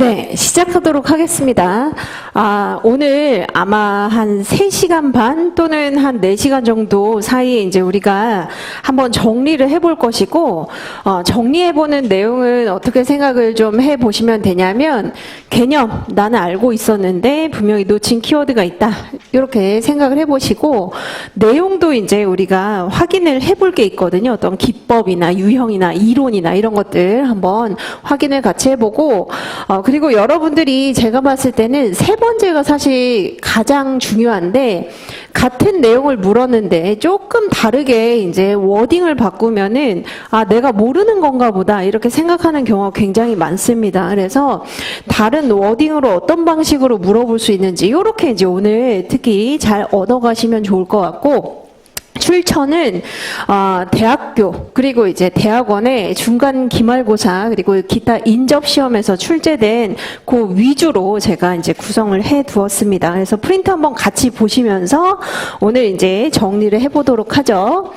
네, 시작하도록 하겠습니다. 오늘 아마 한 3시간 반 또는 한 4시간 정도 사이에 이제 우리가 한번 정리를 해볼 것이고, 정리해보는 내용은 어떻게 생각을 좀 해보시면 되냐면, 개념, 나는 알고 있었는데 분명히 놓친 키워드가 있다. 이렇게 생각을 해보시고, 내용도 이제 우리가 확인을 해볼 게 있거든요. 어떤 기법이나 유형이나 이론이나 이런 것들 한번 확인을 같이 해보고, 그리고 여러분들이 제가 봤을 때는 세 번째가 사실 가장 중요한데, 같은 내용을 물었는데 조금 다르게 이제 워딩을 바꾸면은 내가 모르는 건가 보다 이렇게 생각하는 경우가 굉장히 많습니다. 그래서 다른 워딩으로 어떤 방식으로 물어볼 수 있는지 이렇게 이제 오늘 특히 잘 얻어가시면 좋을 것 같고, 출처는 대학교 그리고 이제 대학원의 중간 기말고사 그리고 기타 인접 시험에서 출제된 그 위주로 제가 이제 구성을 해 두었습니다. 그래서 프린트 한번 같이 보시면서 오늘 이제 정리를 해보도록 하죠.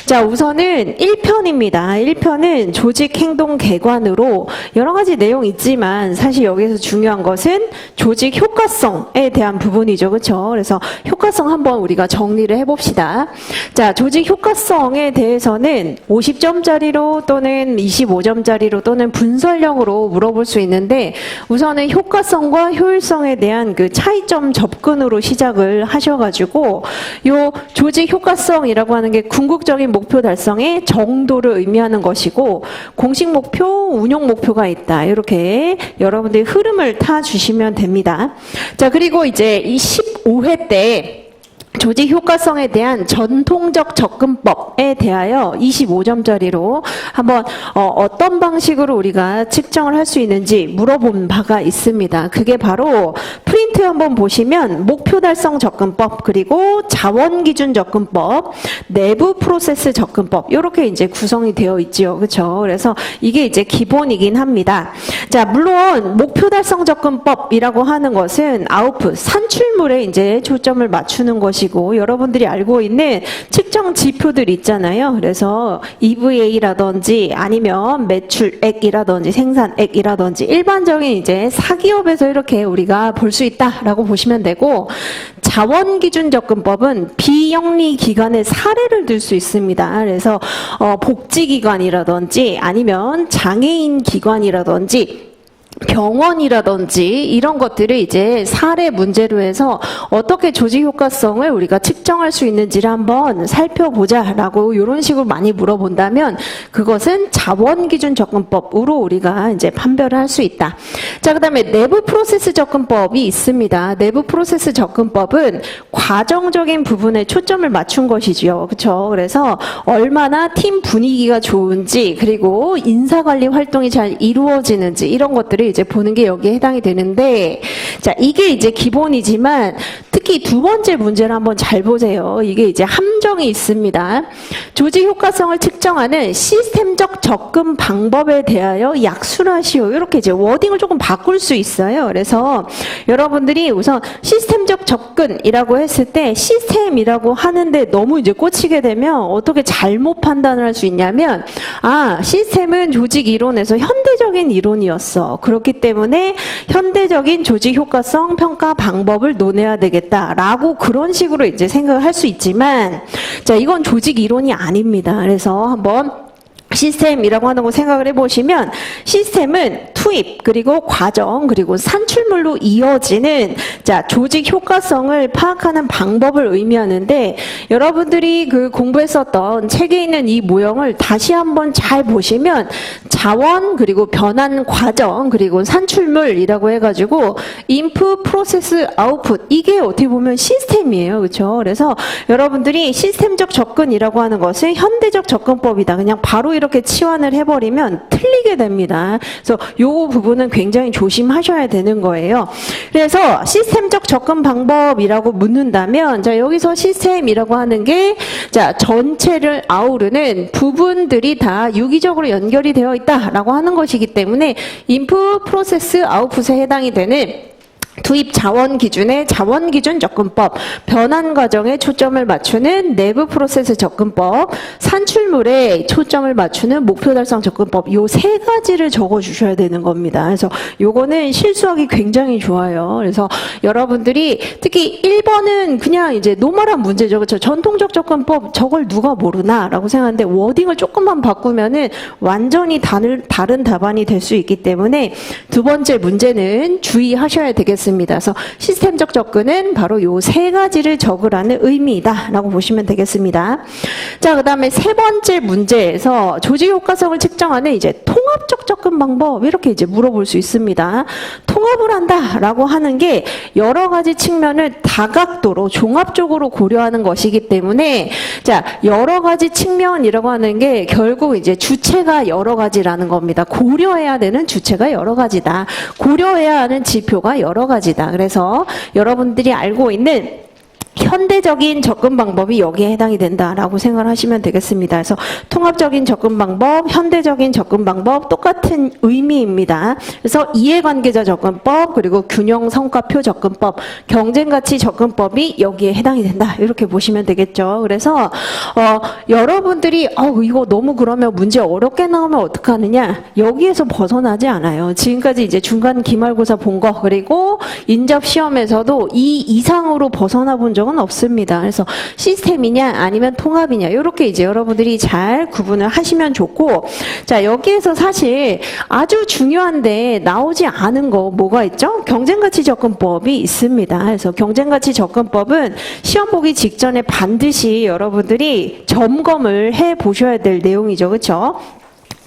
자, 우선은 1편입니다. 1편은 조직 행동 개관으로 여러 가지 내용이 있지만 사실 여기서 중요한 것은 조직 효과성에 대한 부분이죠. 그렇죠? 그래서 효과성 한번 우리가 정리를 해봅시다. 자, 조직 효과성에 대해서는 50점짜리로 또는 25점짜리로 또는 분설형으로 물어볼 수 있는데, 우선은 효과성과 효율성에 대한 그 차이점 접근으로 시작을 하셔가지고, 요 조직 효과성이라고 하는 게 궁극적인 목표 달성의 정도를 의미하는 것이고, 공식 목표, 운용 목표가 있다. 이렇게 여러분들이 흐름을 타주시면 됩니다. 자, 그리고 이제 이 15회 때 조직 효과성에 대한 전통적 접근법에 대하여 25점짜리로 한번 어떤 방식으로 우리가 측정을 할 수 있는지 물어본 바가 있습니다. 그게 바로 프린트 한번 보시면 목표 달성 접근법, 그리고 자원 기준 접근법, 내부 프로세스 접근법 이렇게 이제 구성이 되어 있지요. 그렇죠? 그래서 이게 이제 기본이긴 합니다. 자, 물론 목표 달성 접근법이라고 하는 것은 아웃풋, 산출물에 이제 초점을 맞추는 것이 고, 여러분들이 알고 있는 측정 지표들 있잖아요. 그래서 EVA라든지 아니면 매출액이라든지 생산액이라든지 일반적인 이제 사기업에서 이렇게 우리가 볼 수 있다라고 보시면 되고, 자원 기준 접근법은 비영리 기관의 사례를 들 수 있습니다. 그래서 복지기관이라든지 아니면 장애인 기관이라든지 병원이라든지 이런 것들을 이제 사례 문제로 해서 어떻게 조직 효과성을 우리가 측정할 수 있는지를 한번 살펴보자라고 이런 식으로 많이 물어본다면 그것은 자원 기준 접근법으로 우리가 이제 판별을 할 수 있다. 자, 그다음에 내부 프로세스 접근법이 있습니다. 내부 프로세스 접근법은 과정적인 부분에 초점을 맞춘 것이지요. 그렇죠? 그래서 얼마나 팀 분위기가 좋은지, 그리고 인사관리 활동이 잘 이루어지는지 이런 것들을 이제 보는 게 여기에 해당이 되는데, 자, 이게 이제 기본이지만 특히 두 번째 문제를 한번 잘 보세요. 이게 이제 함정이 있습니다. 조직 효과성을 측정하는 시스템적 접근 방법에 대하여 약술하시오. 이렇게 이제 워딩을 조금 바꿀 수 있어요. 그래서 여러분들이 우선 시스템적 접근이라고 했을 때 시스템이라고 하는데 너무 이제 꽂히게 되면 어떻게 잘못 판단을 할 수 있냐면, 시스템은 조직 이론에서 현대적인 이론이었어. 그렇기 때문에 현대적인 조직 효과성 평가 방법을 논해야 되겠다라고 그런 식으로 이제 생각을 할 수 있지만, 자, 이건 조직 이론이 아닙니다. 그래서 한번 시스템이라고 하는 거 생각을 해보시면, 시스템은 투입, 그리고 과정, 그리고 산출물로 이어지는 조직 효과성을 파악하는 방법을 의미하는데, 여러분들이 그 공부했었던 책에 있는 이 모형을 다시 한번 잘 보시면 자원, 그리고 변환 과정, 그리고 산출물이라고 해가지고 인풋, 프로세스, 아웃풋, 이게 어떻게 보면 시스템이에요. 그렇죠? 그래서 여러분들이 시스템적 접근이라고 하는 것은 현대적 접근법이다, 그냥 바로 이렇게 치환을 해버리면 틀리게 됩니다. 그래서 요 부분은 굉장히 조심하셔야 되는 거예요. 그래서 시스템적 접근 방법이라고 묻는다면, 자, 여기서 시스템이라고 하는 게, 자, 전체를 아우르는 부분들이 다 유기적으로 연결이 되어 있다라고 하는 것이기 때문에 인풋, 프로세스, 아웃풋에 해당이 되는 투입 자원 기준의 자원 기준 접근법, 변환 과정에 초점을 맞추는 내부 프로세스 접근법, 산출물에 초점을 맞추는 목표 달성 접근법, 요 세 가지를 적어 주셔야 되는 겁니다. 그래서 요거는 실수하기 굉장히 좋아요. 그래서 여러분들이 특히 1번은 그냥 이제 노멀한 문제죠. 그렇죠? 전통적 접근법 저걸 누가 모르나라고 생각하는데 워딩을 조금만 바꾸면은 완전히 다른 답안이 될 수 있기 때문에 두 번째 문제는 주의하셔야 되겠습니다. 그래서 시스템적 접근은 바로 요 세 가지를 적으라는 의미다라고 보시면 되겠습니다. 자, 그다음에 세 번째 문제에서 조직 효과성을 측정하는 이제 통합적 접근 방법 이렇게 이제 물어볼 수 있습니다. 통합을 한다라고 하는 게 여러 가지 측면을 다각도로 종합적으로 고려하는 것이기 때문에 자, 여러 가지 측면이라고 하는 게 결국 이제 주체가 여러 가지라는 겁니다. 고려해야 되는 주체가 여러 가지다. 고려해야 하는 지표가 여러 가지다. 그래서 여러분들이 알고 있는 현대적인 접근 방법이 여기에 해당이 된다라고 생각을 하시면 되겠습니다. 그래서 통합적인 접근 방법, 현대적인 접근 방법 똑같은 의미입니다. 그래서 이해관계자 접근법, 그리고 균형 성과표 접근법, 경쟁가치 접근법이 여기에 해당이 된다. 이렇게 보시면 되겠죠. 그래서 여러분들이 이거 너무 그러면 문제 어렵게 나오면 어떡하느냐? 여기에서 벗어나지 않아요. 지금까지 이제 중간 기말고사 본 거 그리고 인접 시험에서도 이 이상으로 벗어나 본 적은 없습니다. 그래서 시스템이냐 아니면 통합이냐 이렇게 이제 여러분들이 잘 구분을 하시면 좋고 자 여기에서 사실 아주 중요한데 나오지 않은 거 뭐가 있죠? 경쟁가치 접근법이 있습니다. 그래서 경쟁가치 접근법은 시험 보기 직전에 반드시 여러분들이 점검을 해 보셔야 될 내용이죠. 그렇죠?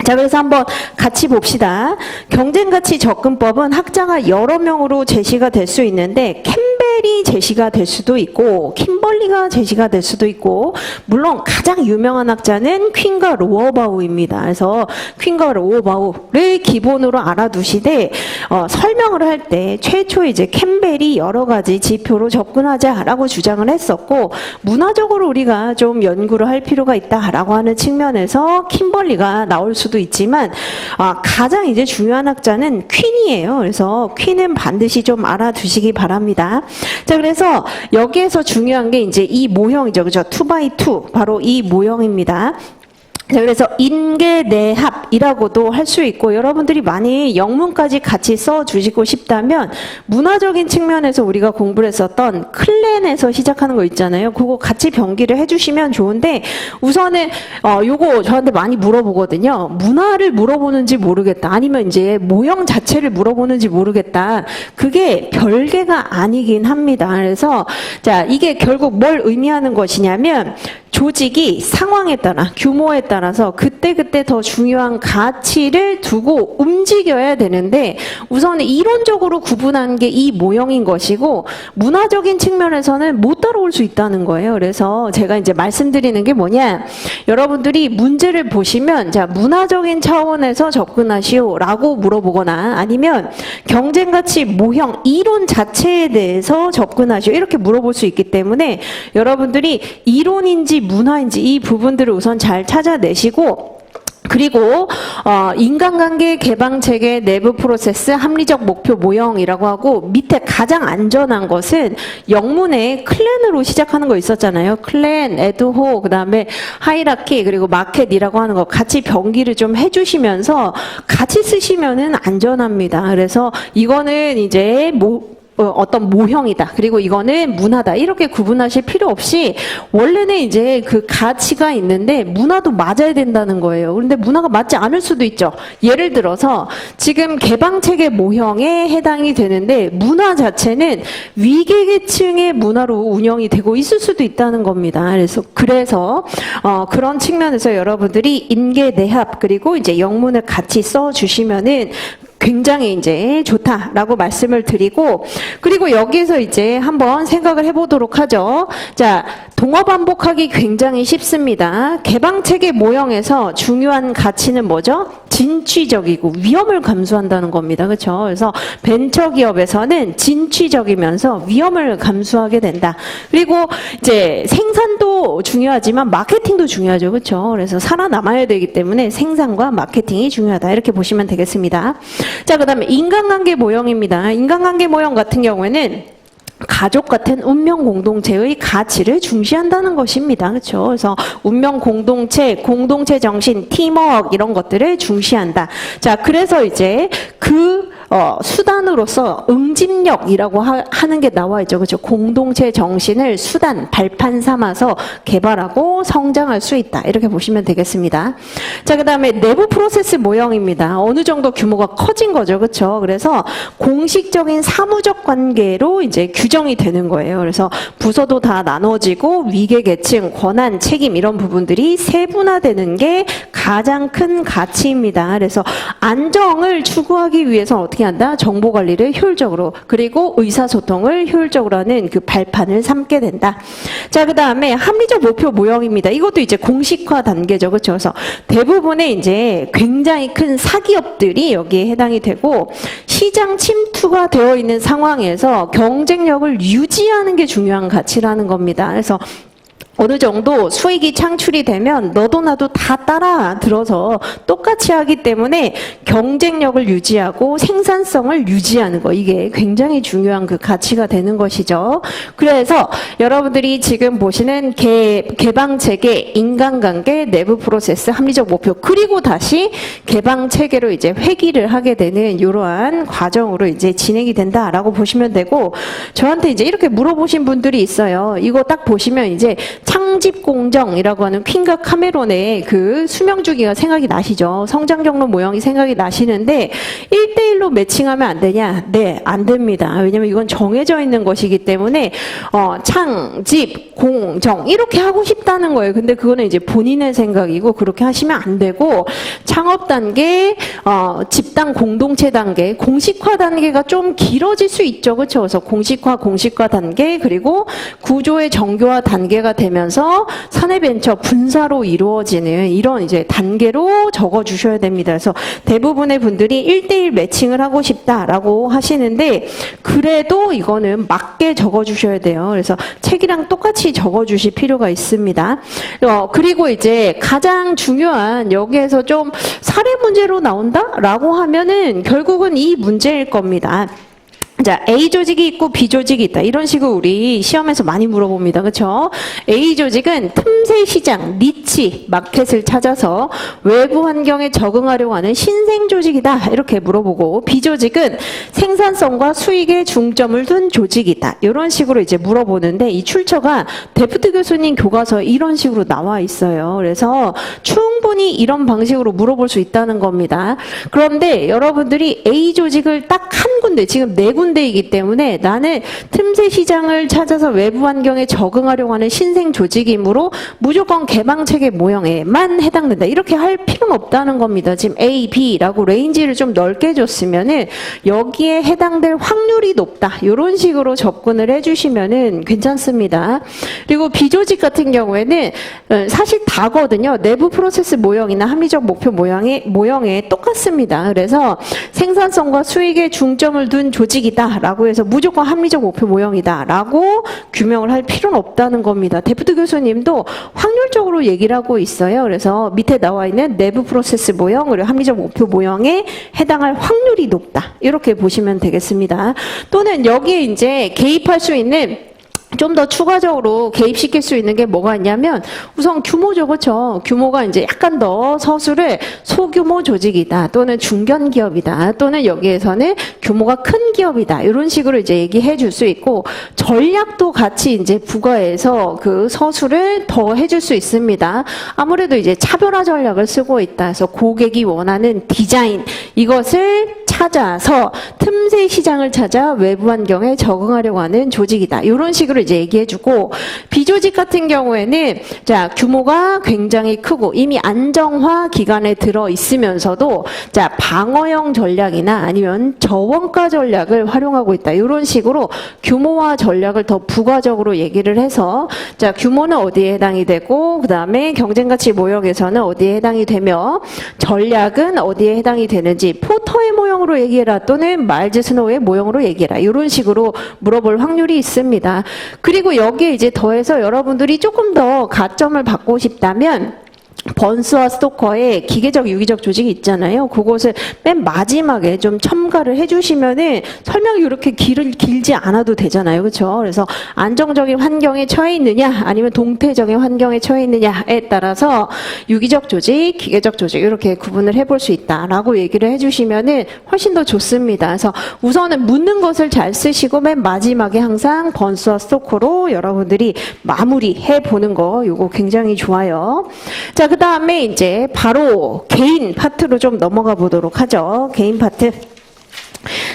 자, 그래서 한번 같이 봅시다. 경쟁가치 접근법은 학자가 여러 명으로 제시가 될 수 있는데 캠벨이 제시가 될 수도 있고 킴벌리가 제시가 될 수도 있고 물론 가장 유명한 학자는 퀸과 로어바우입니다. 그래서 퀸과 로어바우를 기본으로 알아두시되 설명을 할 때 최초 이제 캠벨이 여러 가지 지표로 접근하자라고 주장을 했었고 문화적으로 우리가 좀 연구를 할 필요가 있다라고 하는 측면에서 킴벌리가 나올 수도 있지만 가장 이제 중요한 학자는 퀸이에요. 그래서 퀸은 반드시 좀 알아두시기 바랍니다. 자, 그래서 여기에서 중요한 게 이제 이 모형이죠. 그죠? 2x2 바로 이 모형입니다. 자, 그래서 인계내합이라고도 할 수 있고 여러분들이 많이 영문까지 같이 써주시고 싶다면 문화적인 측면에서 우리가 공부를 했었던 클랜에서 시작하는 거 있잖아요. 그거 같이 병기를 해주시면 좋은데 우선은 요거 저한테 많이 물어보거든요. 문화를 물어보는지 모르겠다. 아니면 이제 모형 자체를 물어보는지 모르겠다. 그게 별개가 아니긴 합니다. 그래서 자 이게 결국 뭘 의미하는 것이냐면 조직이 상황에 따라 규모에 따라서 그때그때 더 중요한 가치를 두고 움직여야 되는데 우선 이론적으로 구분한 게 이 모형인 것이고 문화적인 측면에서는 못 따라올 수 있다는 거예요. 그래서 제가 이제 말씀드리는 게 뭐냐 여러분들이 문제를 보시면 자 문화적인 차원에서 접근하시오 라고 물어보거나 아니면 경쟁가치 모형 이론 자체에 대해서 접근하시오 이렇게 물어볼 수 있기 때문에 여러분들이 이론인지 문화인지 이 부분들을 우선 잘 찾아내시고 그리고 인간관계 개방체계 내부 프로세스 합리적 목표 모형이라고 하고 밑에 가장 안전한 것은 영문에 클랜으로 시작하는 거 있었잖아요. 클랜, 에드호, 그 다음에 하이라키 그리고 마켓이라고 하는 거 같이 병기를 좀 해주시면서 같이 쓰시면은 안전합니다. 그래서 이거는 이제 어떤 모형이다. 그리고 이거는 문화다. 이렇게 구분하실 필요 없이 원래는 이제 그 가치가 있는데 문화도 맞아야 된다는 거예요. 그런데 문화가 맞지 않을 수도 있죠. 예를 들어서 지금 개방체계 모형에 해당이 되는데 문화 자체는 위계계층의 문화로 운영이 되고 있을 수도 있다는 겁니다. 그래서 그런 측면에서 여러분들이 인계내합 그리고 이제 영문을 같이 써주시면은 굉장히 이제 좋다라고 말씀을 드리고 그리고 여기서 이제 한번 생각을 해보도록 하죠. 자, 동어 반복하기 굉장히 쉽습니다. 개방체계 모형에서 중요한 가치는 뭐죠? 진취적이고 위험을 감수한다는 겁니다. 그렇죠? 그래서 벤처기업에서는 진취적이면서 위험을 감수하게 된다. 그리고 이제 생산도 중요하지만 마케팅도 중요하죠. 그렇죠? 그래서 살아남아야 되기 때문에 생산과 마케팅이 중요하다. 이렇게 보시면 되겠습니다. 자, 그 다음에 인간관계 모형입니다. 인간관계 모형 같은 경우에는 가족 같은 운명 공동체의 가치를 중시한다는 것입니다. 그렇죠? 그래서 운명 공동체, 공동체 정신, 팀워크 이런 것들을 중시한다. 자, 그래서 이제 수단으로서 응집력이라고 하는 게 나와 있죠. 그렇죠? 공동체 정신을 수단, 발판 삼아서 개발하고 성장할 수 있다. 이렇게 보시면 되겠습니다. 자, 그 다음에 내부 프로세스 모형입니다. 어느 정도 규모가 커진 거죠. 그렇죠? 그래서 공식적인 사무적 관계로 이제 규정이 되는 거예요. 그래서 부서도 다 나눠지고 위계 계층, 권한, 책임 이런 부분들이 세분화되는 게 가장 큰 가치입니다. 그래서 안정을 추구하기 위해서 어떻게 한다? 정보 관리를 효율적으로 그리고 의사소통을 효율적으로 하는 그 발판을 삼게 된다. 자, 그 다음에 합리적 목표 모형입니다. 이것도 이제 공식화 단계죠. 그렇죠? 그래서 대부분의 이제 굉장히 큰 사기업들이 여기에 해당이 되고 시장 침투가 되어 있는 상황에서 경쟁력을 유지하는 게 중요한 가치라는 겁니다. 그래서 어느 정도 수익이 창출이 되면 너도 나도 다 따라 들어서 똑같이 하기 때문에 경쟁력을 유지하고 생산성을 유지하는 거 이게 굉장히 중요한 그 가치가 되는 것이죠. 그래서 여러분들이 지금 보시는 개방체계, 인간관계, 내부 프로세스, 합리적 목표 그리고 다시 개방체계로 이제 회귀를 하게 되는 이러한 과정으로 이제 진행이 된다라고 보시면 되고 저한테 이제 이렇게 물어보신 분들이 있어요. 이거 딱 보시면 이제 창집공정이라고 하는 퀸과 카메론의 그 수명주기가 생각이 나시죠? 성장경로 모형이 생각이 나시는데 1대1로 매칭하면 안 되냐? 네, 안 됩니다. 왜냐면 이건 정해져 있는 것이기 때문에 창집공정 이렇게 하고 싶다는 거예요. 근데 그거는 이제 본인의 생각이고 그렇게 하시면 안 되고 창업 단계, 집단 공동체 단계, 공식화 단계가 좀 길어질 수 있죠. 그렇죠? 그래서 공식화 단계 그리고 구조의 정교화 단계가 되면서 사내벤처 분사로 이루어지는 이런 이제 단계로 적어주셔야 됩니다. 그래서 대부분의 분들이 1대1 매칭을 하고 싶다라고 하시는데 그래도 이거는 맞게 적어주셔야 돼요. 그래서 책이랑 똑같이 적어주실 필요가 있습니다. 그리고 이제 가장 중요한 여기에서 좀 사례 문제로 나온다라고 하면은 결국은 이 문제일 겁니다. 자, A 조직이 있고 B 조직이 있다. 이런 식으로 우리 시험에서 많이 물어봅니다. 그렇죠? A 조직은 틈새 시장, 니치, 마켓을 찾아서 외부 환경에 적응하려고 하는 신생 조직이다. 이렇게 물어보고 B 조직은 생산성과 수익에 중점을 둔 조직이다. 이런 식으로 이제 물어보는데 이 출처가 데프트 교수님 교과서에 이런 식으로 나와 있어요. 그래서 충분히 이런 방식으로 물어볼 수 있다는 겁니다. 그런데 여러분들이 A 조직을 딱 한 군데, 지금 네 군데이기 때문에 나는 틈새 시장을 찾아서 외부 환경에 적응하려고 하는 신생 조직이므로 무조건 개방체계 모형에만 해당된다. 이렇게 할 필요는 없다는 겁니다. 지금 A, B라고 레인지를 좀 넓게 줬으면은 여기에 해당될 확률이 높다. 이런 식으로 접근을 해주시면은 괜찮습니다. 그리고 B 조직 같은 경우에는 사실 다거든요. 내부 프로세스 모형이나 합리적 목표 모형에 똑같습니다. 그래서 생산성과 수익에 중점을 둔 조직이다 라고 해서 무조건 합리적 목표 모형이다 라고 규명을 할 필요는 없다는 겁니다. 데프트 교수님도 확률적으로 얘기를 하고 있어요. 그래서 밑에 나와 있는 내부 프로세스 모형 그리고 합리적 목표 모형에 해당할 확률이 높다 이렇게 보시면 되겠습니다. 또는 여기에 이제 개입할 수 있는 좀 더 추가적으로 개입시킬 수 있는 게 뭐가 있냐면 우선 규모죠. 그렇죠? 규모가 이제 약간 더 서술을 소규모 조직이다 또는 중견 기업이다 또는 여기에서는 규모가 큰 기업이다 이런 식으로 이제 얘기해 줄 수 있고 전략도 같이 이제 부과해서 그 서술을 더 해줄 수 있습니다. 아무래도 이제 차별화 전략을 쓰고 있다. 그래서 고객이 원하는 디자인 이것을 찾아서 틈새 시장을 찾아 외부 환경에 적응하려고 하는 조직이다. 이런 식으로 이제 얘기해주고 비조직 같은 경우에는 자 규모가 굉장히 크고 이미 안정화 기간에 들어 있으면서도 자 방어형 전략이나 아니면 저원가 전략을 활용하고 있다. 이런 식으로 규모와 전략을 더 부가적으로 얘기를 해서 자 규모는 어디에 해당이 되고 그 다음에 경쟁가치 모형에서는 어디에 해당이 되며 전략은 어디에 해당이 되는지 포터의 모형으로 얘기해라 또는 마일즈 스노우의 모형으로 얘기해라 이런 식으로 물어볼 확률이 있습니다. 그리고 여기에 이제 더해서 여러분들이 조금 더 가점을 받고 싶다면 번스와 스토커의 기계적 유기적 조직이 있잖아요. 그것을 맨 마지막에 좀 첨가를 해주시면은 설명이 이렇게 길지 않아도 되잖아요. 그렇죠? 그래서 안정적인 환경에 처해 있느냐 아니면 동태적인 환경에 처해 있느냐에 따라서 유기적 조직, 기계적 조직 이렇게 구분을 해볼 수 있다라고 얘기를 해주시면은 훨씬 더 좋습니다. 그래서 우선은 묻는 것을 잘 쓰시고 맨 마지막에 항상 번스와 스토커로 여러분들이 마무리해 보는 거 요거 굉장히 좋아요. 자, 그 다음에 이제 바로 개인 파트로 좀 넘어가 보도록 하죠. 개인 파트.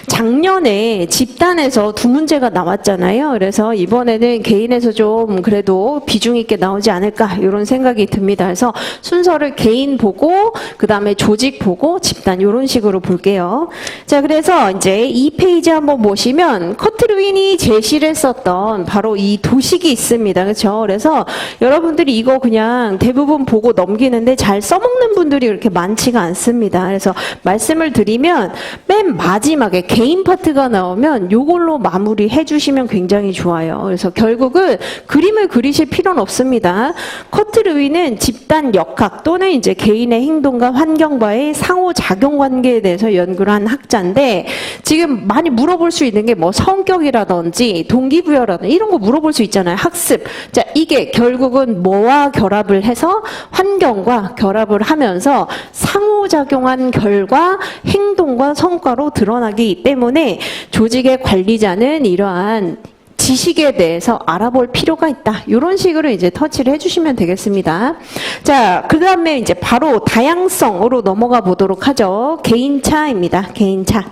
작년에 집단에서 두 문제가 나왔잖아요. 그래서 이번에는 개인에서 좀 그래도 비중 있게 나오지 않을까 이런 생각이 듭니다. 그래서 순서를 개인 보고 그 다음에 조직 보고 집단 이런 식으로 볼게요. 자, 그래서 이제 이 페이지 한번 보시면 커트루인이 제시를 했었던 바로 이 도식이 있습니다. 그렇죠? 그래서 여러분들이 이거 그냥 대부분 보고 넘기는데 잘 써먹는 분들이 그렇게 많지가 않습니다. 그래서 말씀을 드리면 맨 마지막에 개인 파트가 나오면 요걸로 마무리해 주시면 굉장히 좋아요. 그래서 결국은 그림을 그리실 필요는 없습니다. 커트루이는 집단 역학 또는 이제 개인의 행동과 환경과의 상호작용 관계에 대해서 연구를 한 학자인데 지금 많이 물어볼 수 있는 게 뭐 성격이라든지 동기부여라든지 이런 거 물어볼 수 있잖아요. 학습. 자, 이게 결국은 뭐와 결합을 해서 환경과 결합을 하면서 상호작용한 결과 행동과 성과로 드러나기 때문에 조직의 관리자는 이러한 지식에 대해서 알아볼 필요가 있다. 이런 식으로 이제 터치를 해주시면 되겠습니다. 자, 그 다음에 이제 바로 다양성으로 넘어가 보도록 하죠. 개인차입니다. 개인차.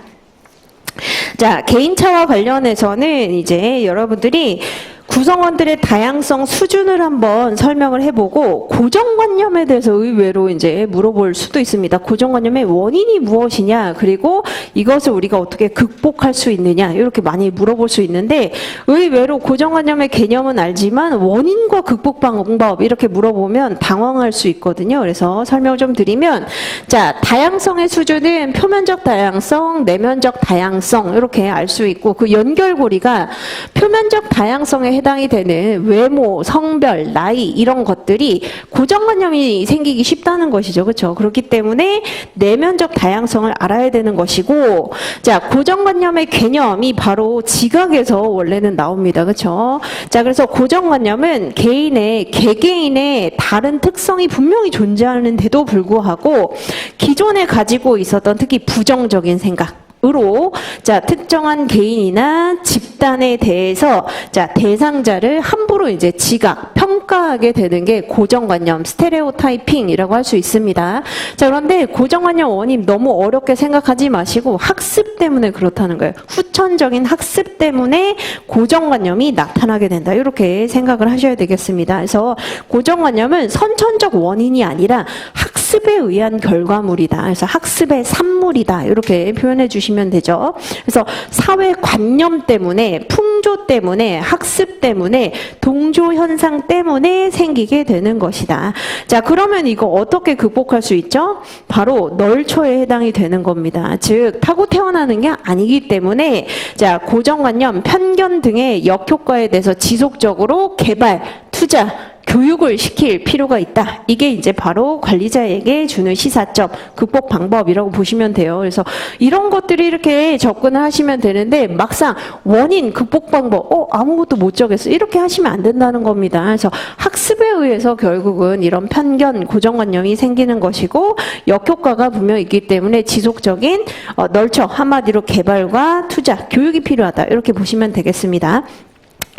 자, 개인차와 관련해서는 이제 여러분들이 구성원들의 다양성 수준을 한번 설명을 해보고 고정관념에 대해서 의외로 이제 물어볼 수도 있습니다. 고정관념의 원인이 무엇이냐, 그리고 이것을 우리가 어떻게 극복할 수 있느냐, 이렇게 많이 물어볼 수 있는데 의외로 고정관념의 개념은 알지만 원인과 극복 방법 이렇게 물어보면 당황할 수 있거든요. 그래서 설명을 좀 드리면, 자, 다양성의 수준은 표면적 다양성, 내면적 다양성 이렇게 알 수 있고, 그 연결고리가 표면적 다양성에 해당이 되는 외모, 성별, 나이 이런 것들이 고정관념이 생기기 쉽다는 것이죠. 그렇죠? 그렇기 때문에 내면적 다양성을 알아야 되는 것이고, 자, 고정관념의 개념이 바로 지각에서 원래는 나옵니다. 그렇죠? 자, 그래서 고정관념은 개개인의 다른 특성이 분명히 존재하는데도 불구하고 기존에 가지고 있었던 특히 부정적인 생각 으로, 자, 특정한 개인이나 집단에 대해서, 자, 대상자를 함부로 이제 지각, 평가하게 되는 게 고정관념, 스테레오타이핑이라고 할 수 있습니다. 자, 그런데 고정관념 원인 너무 어렵게 생각하지 마시고 학습 때문에 그렇다는 거예요. 후천적인 학습 때문에 고정관념이 나타나게 된다. 이렇게 생각을 하셔야 되겠습니다. 그래서 고정관념은 선천적 원인이 아니라 학습에 의한 결과물이다. 그래서 학습의 산물이다. 이렇게 표현해 주시면 되죠. 그래서 사회 관념 때문에, 풍조 때문에, 학습 때문에, 동조 현상 때문에 생기게 되는 것이다. 자, 그러면 이거 어떻게 극복할 수 있죠? 바로 널처에 해당이 되는 겁니다. 즉, 타고 태어나는 게 아니기 때문에, 자, 고정관념, 편견 등의 역효과에 대해서 지속적으로 개발, 투자, 교육을 시킬 필요가 있다. 이게 이제 바로 관리자에게 주는 시사점, 극복 방법이라고 보시면 돼요. 그래서 이런 것들이 이렇게 접근을 하시면 되는데 막상 원인, 극복 방법, 아무것도 못 적겠어. 이렇게 하시면 안 된다는 겁니다. 그래서 학습에 의해서 결국은 이런 편견, 고정관념이 생기는 것이고 역효과가 분명 있기 때문에 지속적인 널처, 한마디로 개발과 투자, 교육이 필요하다. 이렇게 보시면 되겠습니다.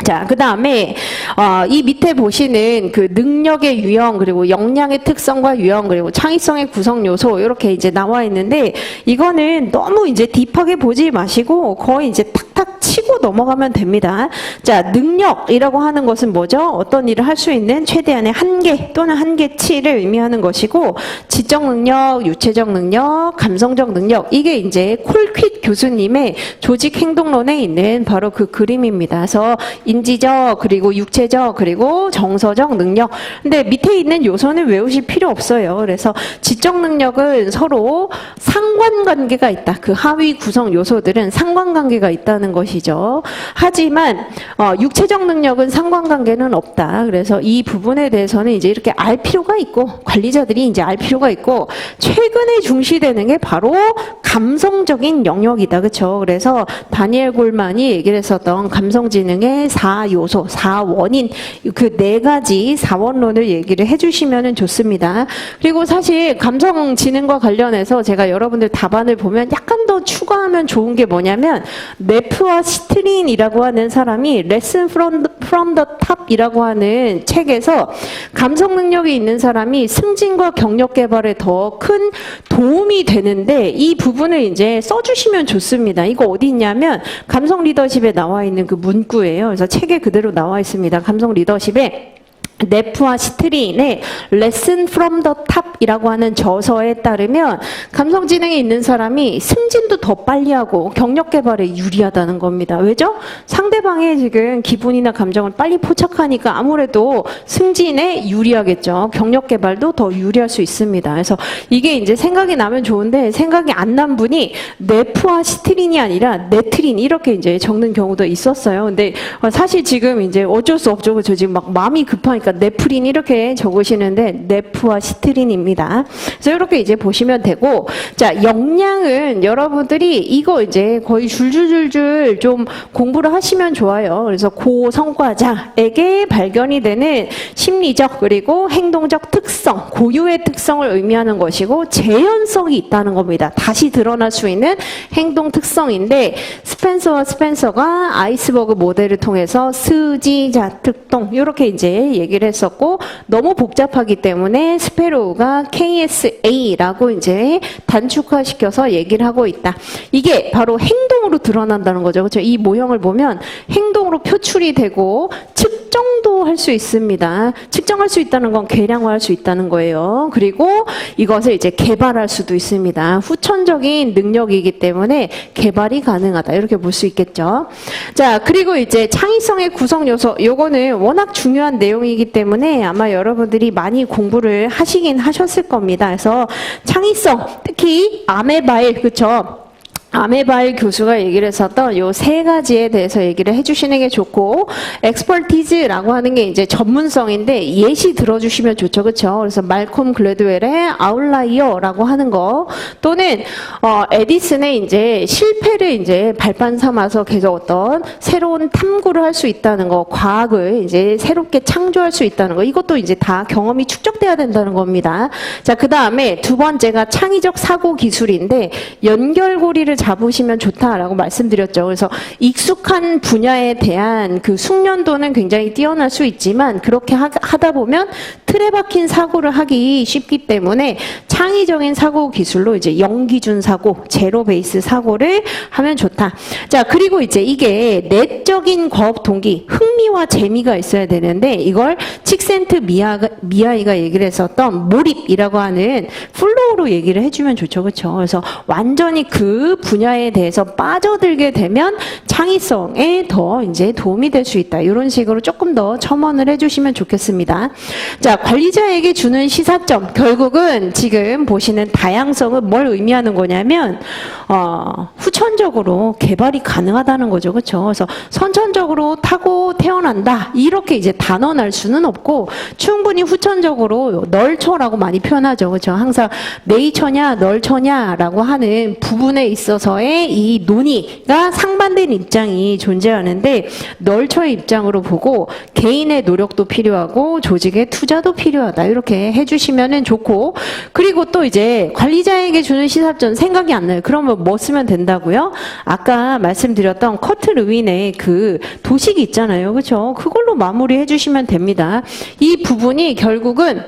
자, 그 다음에 이 밑에 보시는 그 능력의 유형, 그리고 역량의 특성과 유형, 그리고 창의성의 구성 요소 이렇게 이제 나와 있는데 이거는 너무 이제 딥하게 보지 마시고 거의 이제 탁탁 치고 넘어가면 됩니다. 자, 능력이라고 하는 것은 뭐죠? 어떤 일을 할 수 있는 최대한의 한계 또는 한계치를 의미하는 것이고, 지적 능력, 유체적 능력, 감성적 능력, 이게 이제 콜퀴트 교수님의 조직 행동론에 있는 바로 그 그림입니다. 그래서 인지적, 그리고 육체적, 그리고 정서적 능력. 근데 밑에 있는 요소는 외우실 필요 없어요. 그래서 지적 능력은 서로 상관관계가 있다. 그 하위 구성 요소들은 상관관계가 있다는 것이죠. 그렇죠. 하지만 육체적 능력은 상관관계는 없다. 그래서 이 부분에 대해서는 이제 이렇게 알 필요가 있고 관리자들이 이제 알 필요가 있고 최근에 중시되는 게 바로 감성적인 영역이다. 그렇죠? 그래서 다니엘 골만이 얘기를 했었던 감성지능의 4요소, 4원인 그 4가지 4원론을 얘기를 해주시면 좋습니다. 그리고 사실 감성지능과 관련해서 제가 여러분들 답안을 보면 약간 더 추가하면 좋은 게 뭐냐면 네프와 시트린이라고 하는 사람이 Lesson from the Top이라고 하는 책에서 감성 능력이 있는 사람이 승진과 경력 개발에 더 큰 도움이 되는데 이 부분을 이제 써주시면 좋습니다. 이거 어디 있냐면 감성 리더십에 나와 있는 그 문구예요. 그래서 책에 그대로 나와 있습니다. 감성 리더십에 네프와 시트린의 Lesson from the Top이라고 하는 저서에 따르면 감성지능이 있는 사람이 승진도 더 빨리 하고 경력 개발에 유리하다는 겁니다. 왜죠? 상대방의 지금 기분이나 감정을 빨리 포착하니까 아무래도 승진에 유리하겠죠. 경력 개발도 더 유리할 수 있습니다. 그래서 이게 이제 생각이 나면 좋은데 생각이 안 난 분이 네프와 시트린이 아니라 네트린 이렇게 이제 적는 경우도 있었어요. 근데 사실 지금 이제 어쩔 수 없죠. 저 지금 막 마음이 급하니까 네프린 이렇게 적으시는데 네프와 시트린입니다. 그래서 이렇게 이제 보시면 되고 자 역량은 여러분들이 이거 이제 거의 줄줄줄줄 좀 공부를 하시면 좋아요. 그래서 고성과자에게 발견이 되는 심리적 그리고 행동적 특성, 고유의 특성을 의미하는 것이고 재현성이 있다는 겁니다. 다시 드러날 수 있는 행동 특성인데 스펜서가 아이스버그 모델을 통해서 스지자 특동 이렇게 이제 얘기를 했었고 너무 복잡하기 때문에 스페로우가 KSA라고 이제 단축화시켜서 얘기를 하고 있다. 이게 바로 행동으로 드러난다는 거죠. 그렇죠? 이 모형을 보면 행동으로 표출이 되고 측정도 할 수 있습니다. 측정할 수 있다는 건 계량화할 수 있다는 거예요. 그리고 이것을 이제 개발할 수도 있습니다. 후천적인 능력이기 때문에 개발이 가능하다. 이렇게 볼 수 있겠죠. 자, 그리고 이제 창의성의 구성 요소. 요거는 워낙 중요한 내용이기 때문에 아마 여러분들이 많이 공부를 하시긴 하셨을 겁니다. 그래서 창의성, 특히 아메바일, 그렇죠? 아메바일 교수가 얘기를 했었던 요 3가지에 대해서 얘기를 해주시는 게 좋고 엑스퍼티즈라고 하는 게 이제 전문성인데 예시 들어주시면 좋죠. 그렇죠? 그래서 말콤 글래드웰의 아웃라이어라고 하는 거 또는 에디슨의 이제 실패를 이제 발판 삼아서 계속 어떤 새로운 탐구를 할 수 있다는 거, 과학을 이제 새롭게 창조할 수 있다는 거 이것도 이제 다 경험이 축적돼야 된다는 겁니다. 자, 그 다음에 2번째가 창의적 사고 기술인데 연결고리를 잡으시면 좋다라고 말씀드렸죠. 그래서 익숙한 분야에 대한 그 숙련도는 굉장히 뛰어날 수 있지만 그렇게 하다 보면 틀에 박힌 사고를 하기 쉽기 때문에 창의적인 사고 기술로 이제 영기준 사고, 제로 베이스 사고를 하면 좋다. 자, 그리고 이제 이게 내적인 과업 동기, 흥미와 재미가 있어야 되는데 이걸 칙센트 미아이가 얘기를 했었던 몰입이라고 하는 플로우로 얘기를 해주면 좋죠. 그렇죠? 그래서 완전히 그 분야에 대해서 빠져들게 되면 창의성에 더 이제 도움이 될 수 있다. 이런 식으로 조금 더 첨언을 해주시면 좋겠습니다. 자, 관리자에게 주는 시사점. 결국은 지금 보시는 다양성은 뭘 의미하는 거냐면 후천적으로 개발이 가능하다는 거죠. 그렇죠? 그래서 선천적으로 타고 태어난다. 이렇게 이제 단언할 수는 없고 충분히 후천적으로 널처라고 많이 표현하죠. 그렇죠? 항상 네이처냐 널처냐라고 하는 부분에 있어서의 이 논의가 상반된 입장이 존재하는데 널처의 입장으로 보고 개인의 노력도 필요하고 조직의 투자도 필요하다. 이렇게 해주시면 좋고 그리고 또 이제 관리자에게 주는 시사점 생각이 안 나요. 그러면 뭐 쓰면 된다고요? 아까 말씀드렸던 커트 르윈의 그 도식이 있잖아요. 그렇죠? 그걸로 마무리해 주시면 됩니다. 이 부분이 결국은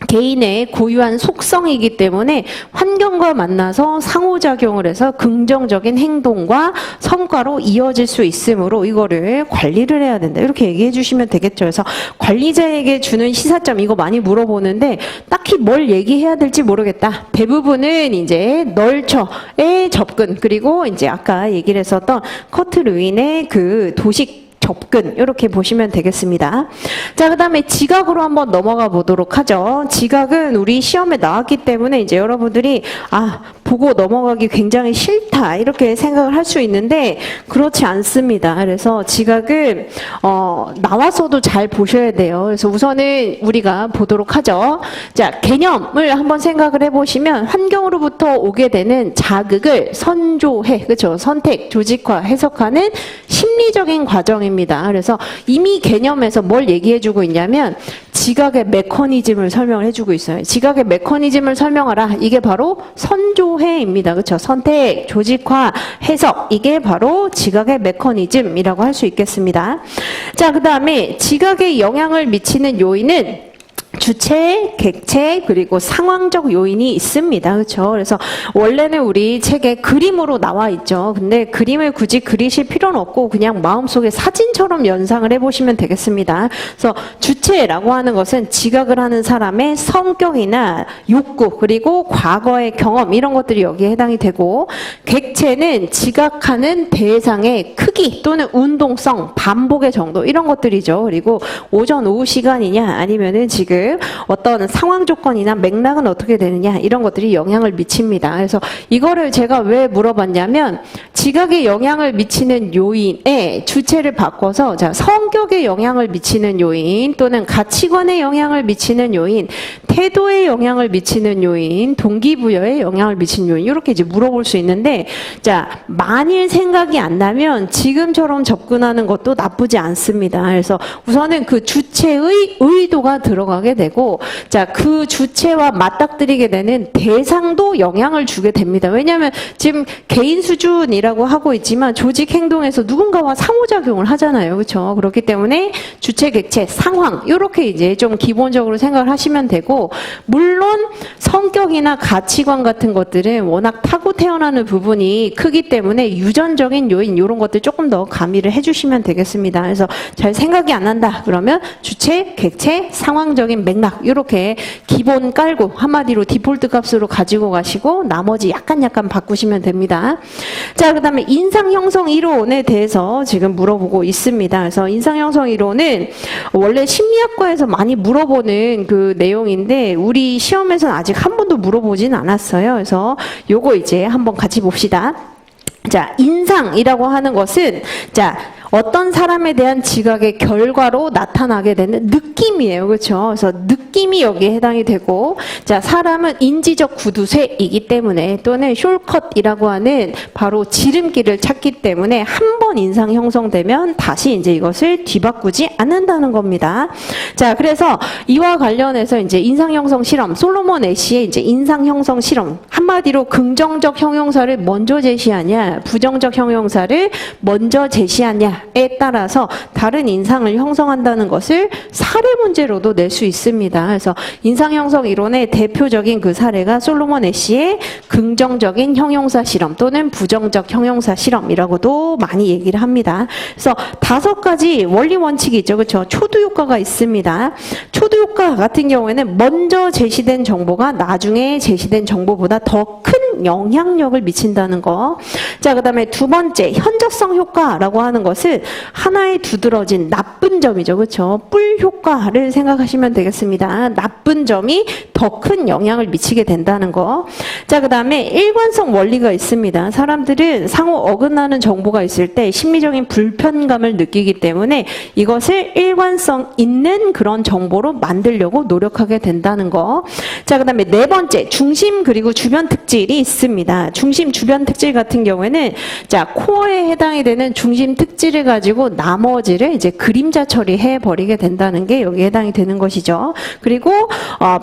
개인의 고유한 속성이기 때문에 환경과 만나서 상호작용을 해서 긍정적인 행동과 성과로 이어질 수 있으므로 이거를 관리를 해야 된다. 이렇게 얘기해 주시면 되겠죠. 그래서 관리자에게 주는 시사점 이거 많이 물어보는데 딱히 뭘 얘기해야 될지 모르겠다. 대부분은 이제 널처의 접근 그리고 이제 아까 얘기를 했었던 커트 르윈의 그 도식 접근 이렇게 보시면 되겠습니다. 자, 그 다음에 지각으로 한번 넘어가 보도록 하죠. 지각은 우리 시험에 나왔기 때문에 이제 여러분들이 보고 넘어가기 굉장히 싫다 이렇게 생각을 할 수 있는데 그렇지 않습니다. 그래서 지각은 나와서도 잘 보셔야 돼요. 그래서 우선은 우리가 보도록 하죠. 자, 개념을 한번 생각을 해보시면 환경으로부터 오게 되는 자극을 선조해, 그렇죠? 선택, 조직화, 해석하는 심리적인 과정입니다. 그래서 이미 개념에서 뭘 얘기해주고 있냐면 지각의 메커니즘을 설명을 해주고 있어요. 지각의 메커니즘을 설명하라. 이게 바로 선조해입니다. 그렇죠? 선택, 조직화, 해석. 이게 바로 지각의 메커니즘이라고 할 수 있겠습니다. 자, 그 다음에 지각에 영향을 미치는 요인은 주체, 객체, 그리고 상황적 요인이 있습니다. 그렇죠? 그래서 원래는 우리 책에 그림으로 나와 있죠. 근데 그림을 굳이 그리실 필요는 없고 그냥 마음속에 사진처럼 연상을 해보시면 되겠습니다. 그래서 주체라고 하는 것은 지각을 하는 사람의 성격이나 욕구, 그리고 과거의 경험 이런 것들이 여기에 해당이 되고, 객체는 지각하는 대상의 크기 또는 운동성, 반복의 정도 이런 것들이죠. 그리고 오전, 오후 시간이냐 아니면은 지금 어떤 상황 조건이나 맥락은 어떻게 되느냐 이런 것들이 영향을 미칩니다. 그래서 이거를 제가 왜 물어봤냐면 지각에 영향을 미치는 요인의 주체를 바꿔서 자, 성격에 영향을 미치는 요인 또는 가치관에 영향을 미치는 요인, 태도에 영향을 미치는 요인, 동기부여에 영향을 미치는 요인 이렇게 이제 물어볼 수 있는데, 자, 만일 생각이 안 나면 지금처럼 접근하는 것도 나쁘지 않습니다. 그래서 우선은 그 주체의 의도가 들어가게 되고, 자, 그 주체와 맞닥뜨리게 되는 대상도 영향을 주게 됩니다. 왜냐하면 지금 개인 수준이라고 하고 있지만 조직 행동에서 누군가와 상호작용을 하잖아요. 그렇죠? 그렇기 때문에 주체, 객체, 상황 이렇게 이제 좀 기본적으로 생각을 하시면 되고, 물론 성격이나 가치관 같은 것들은 워낙 타고 태어나는 부분이 크기 때문에 유전적인 요인 이런 것들 조금 더 가미를 해주시면 되겠습니다. 그래서 잘 생각이 안 난다 그러면 주체, 객체, 상황적인 맥락 이렇게 기본 깔고 한마디로 디폴트 값으로 가지고 가시고 나머지 약간 바꾸시면 됩니다. 자, 그 다음에 인상 형성 이론에 대해서 지금 물어보고 있습니다. 그래서 인상 형성 이론은 원래 심리학과에서 많이 물어보는 그 내용인데 우리 시험에서는 아직 한 번도 물어보진 않았어요. 그래서 요거 이제 한번 같이 봅시다. 자, 인상이라고 하는 것은 자, 어떤 사람에 대한 지각의 결과로 나타나게 되는 느낌이에요. 그렇죠? 그래서 느낌이 여기에 해당이 되고, 자, 사람은 인지적 구두쇠이기 때문에 또는 숄컷이라고 하는 바로 지름길을 찾기 때문에 한 번 인상 형성되면 다시 이제 이것을 뒤바꾸지 않는다는 겁니다. 자, 그래서 이와 관련해서 이제 인상 형성 실험, 솔로몬 애쉬의 이제 인상 형성 실험, 한마디로 긍정적 형용사를 먼저 제시하냐, 부정적 형용사를 먼저 제시하냐에 따라서 다른 인상을 형성한다는 것을 사례 문제로도 낼 수 있습니다. 그래서 인상 형성 이론의 대표적인 그 사례가 솔로몬 애쉬의 긍정적인 형용사 실험 또는 부정적 형용사 실험이라고도 많이 얘기를 합니다. 그래서 5가지 원리 원칙이 있죠. 그렇죠? 초두 효과가 있습니다. 초두 효과 같은 경우에는 먼저 제시된 정보가 나중에 제시된 정보보다 더 큰 영향력을 미친다는 거. 자, 그 다음에 두 번째 현저성 효과라고 하는 것은 하나의 두드러진 나쁜 점이죠. 그렇죠? 뿔 효과를 생각하시면 되겠습니다. 나쁜 점이 더 큰 영향을 미치게 된다는 거. 자, 그 다음에 일관성 원리가 있습니다. 사람들은 상호 어긋나는 정보가 있을 때 심리적인 불편감을 느끼기 때문에 이것을 일관성 있는 그런 정보로 만들려고 노력하게 된다는 거. 자, 그 다음에 네 번째 중심 그리고 주변 특질이 있습니다. 중심 주변 특질 같은 경우에는 자, 코어에 해당이 되는 중심 특질을 가지고 나머지를 이제 그림자 처리해 버리게 된다는 게 여기에 해당이 되는 것이죠. 그리고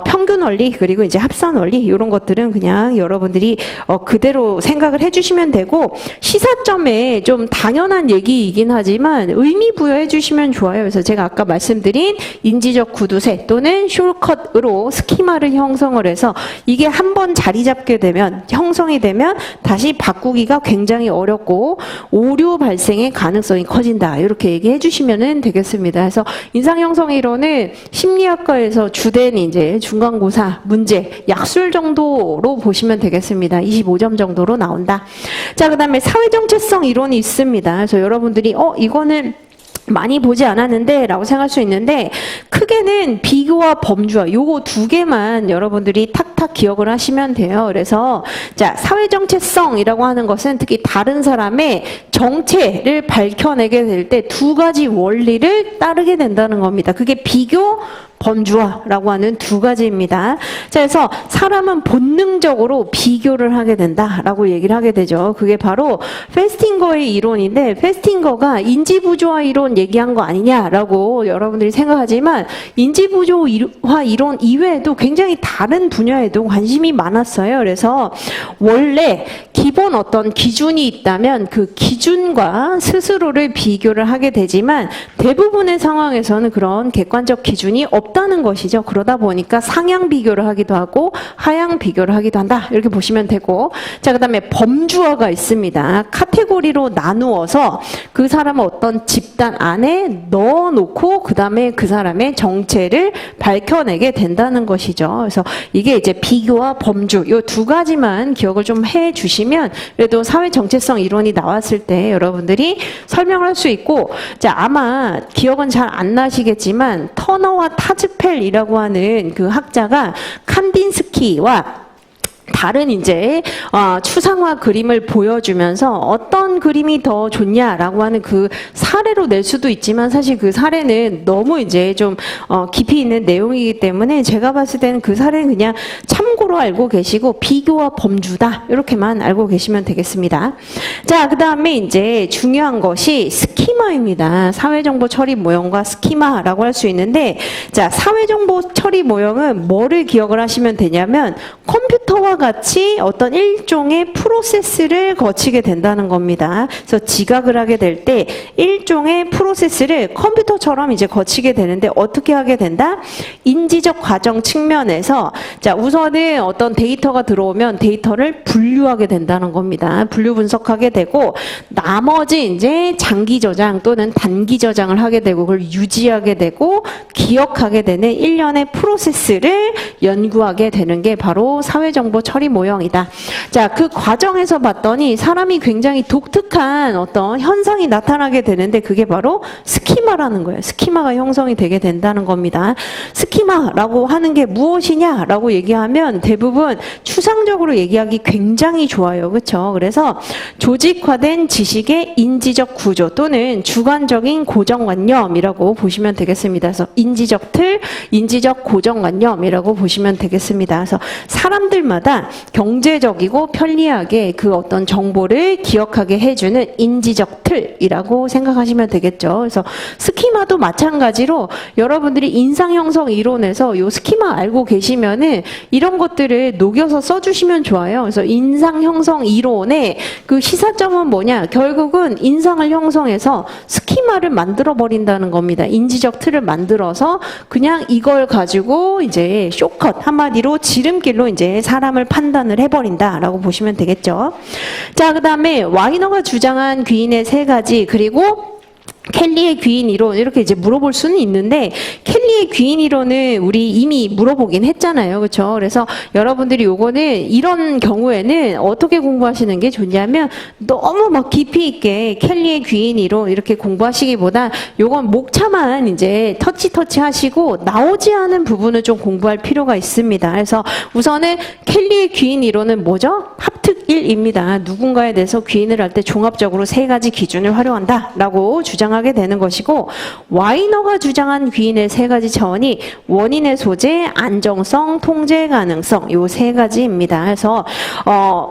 평균 원리 그리고 이제 합산 원리 이런 것들은 그냥 여러분들이 그대로 생각을 해주시면 되고, 시사점에 좀 당연한 얘기이긴 하지만 의미 부여해 주시면 좋아요. 그래서 제가 아까 말씀드린 인지적 구두쇠 또는 숄컷으로 스키마를 형성을 해서 이게 한번 자리 잡게 되면 형성이 되면 다시 바꾸기가 굉장히 어렵고 오류 발생의 가능성이 커진다. 이렇게 얘기해 주시면 되겠습니다. 그래서 인상 형성 이론은 심리학과에서 주된 이제 중간고사 문제 약술 정도로 보시면 되겠습니다. 25점 정도로 나온다. 자, 그 다음에 사회정체성 이론이 있습니다. 그래서 여러분들이 이거는 많이 보지 않았는데 라고 생각할 수 있는데 크게는 비교와 범주와 요거 두 개만 여러분들이 탁탁 기억을 하시면 돼요. 그래서 자, 사회정체성이라고 하는 것은 특히 다른 사람의 정체를 밝혀내게 될 때 두 가지 원리를 따르게 된다는 겁니다. 그게 비교, 범주화라고 하는 두 가지입니다. 자, 그래서 사람은 본능적으로 비교를 하게 된다라고 얘기를 하게 되죠. 그게 바로 페스팅거의 이론인데 페스팅거가 인지부조화 이론 얘기한 거 아니냐라고 여러분들이 생각하지만 인지부조화 이론 이외에도 굉장히 다른 분야에도 관심이 많았어요. 그래서 원래 기본 어떤 기준이 있다면 그 기준과 스스로를 비교를 하게 되지만 대부분의 상황에서는 그런 객관적 기준이 없다는 것이죠. 그러다 보니까 상향 비교를 하기도 하고 하향 비교를 하기도 한다. 이렇게 보시면 되고 자, 그 다음에 범주화가 있습니다. 카테고리로 나누어서 그 사람을 어떤 집단 안에 넣어놓고 그 다음에 그 사람의 정체를 밝혀내게 된다는 것이죠. 그래서 이게 이제 비교와 범주 이 두 가지만 기억을 좀 해주시면 그래도 사회 정체성 이론이 나왔을 때 여러분들이 설명할 수 있고 자, 아마 기억은 잘 안 나시겠지만 터너와 타즈펠이라고 하는 그 학자가 칸딘스키와 다른 이제 추상화 그림을 보여주면서 어떤 그림이 더 좋냐라고 하는 그 사례로 낼 수도 있지만 사실 그 사례는 너무 이제 좀 깊이 있는 내용이기 때문에 제가 봤을 때는 그 사례는 그냥 참고로 알고 계시고 비교와 범주다 이렇게만 알고 계시면 되겠습니다. 자, 그 다음에 이제 중요한 것이 스키마입니다. 사회정보 처리 모형과 스키마라고 할 수 있는데 자, 사회정보 처리 모형은 뭐를 기억을 하시면 되냐면 컴퓨터와 같이 어떤 일종의 프로세스를 거치게 된다는 겁니다. 그래서 지각을 하게 될 때 일종의 프로세스를 컴퓨터처럼 이제 거치게 되는데 어떻게 하게 된다? 인지적 과정 측면에서 자, 우선은 어떤 데이터가 들어오면 데이터를 분류하게 된다는 겁니다. 분류 분석하게 되고 나머지 이제 장기 저장 또는 단기 저장을 하게 되고 그걸 유지하게 되고 기억하게 되는 일련의 프로세스를 연구하게 되는 게 바로 사회정보 처리 모형이다. 자, 그 과정에서 봤더니 사람이 굉장히 독특한 어떤 현상이 나타나게 되는데 그게 바로 스키마라는 거예요. 스키마가 형성이 되게 된다는 겁니다. 스키마라고 하는 게 무엇이냐라고 얘기하면 대부분 추상적으로 얘기하기 굉장히 좋아요. 그렇죠? 그래서 조직화된 지식의 인지적 구조 또는 주관적인 고정관념이라고 보시면 되겠습니다. 그래서 인지적 틀, 인지적 고정관념이라고 보시면 되겠습니다. 그래서 사람들마다 경제적이고 편리하게 그 어떤 정보를 기억하게 해주는 인지적 틀이라고 생각하시면 되겠죠. 그래서 스키마도 마찬가지로 여러분들이 인상형성 이론에서 요 스키마 알고 계시면은 이런 것들을 녹여서 써주시면 좋아요. 그래서 인상형성 이론의 그 시사점은 뭐냐? 결국은 인상을 형성해서 스키마를 만들어 버린다는 겁니다. 인지적 틀을 만들어서 그냥 이걸 가지고 이제 쇼컷 한마디로 지름길로 이제 사람을 판단을 해버린다라고 보시면 되겠죠. 자, 그 다음에 와이너가 주장한 귀인의 세 가지 그리고 켈리의 귀인 이론 이렇게 이제 물어볼 수는 있는데 켈리의 귀인 이론은 우리 이미 물어보긴 했잖아요. 그렇죠? 그래서 여러분들이 요거는 이런 경우에는 어떻게 공부하시는 게 좋냐면 너무 막 깊이 있게 켈리의 귀인 이론 이렇게 공부하시기보다 요건 목차만 이제 터치 하시고 나오지 않은 부분을 좀 공부할 필요가 있습니다. 그래서 우선은 켈리의 귀인 이론은 뭐죠? 합특일입니다. 누군가에 대해서 귀인을 할 때 종합적으로 세 가지 기준을 활용한다라고 주장하게 되는 것이고 와이너가 주장한 귀인의 세 가지 차원이 원인의 소재, 안정성, 통제 가능성 요 세 가지입니다. 그래서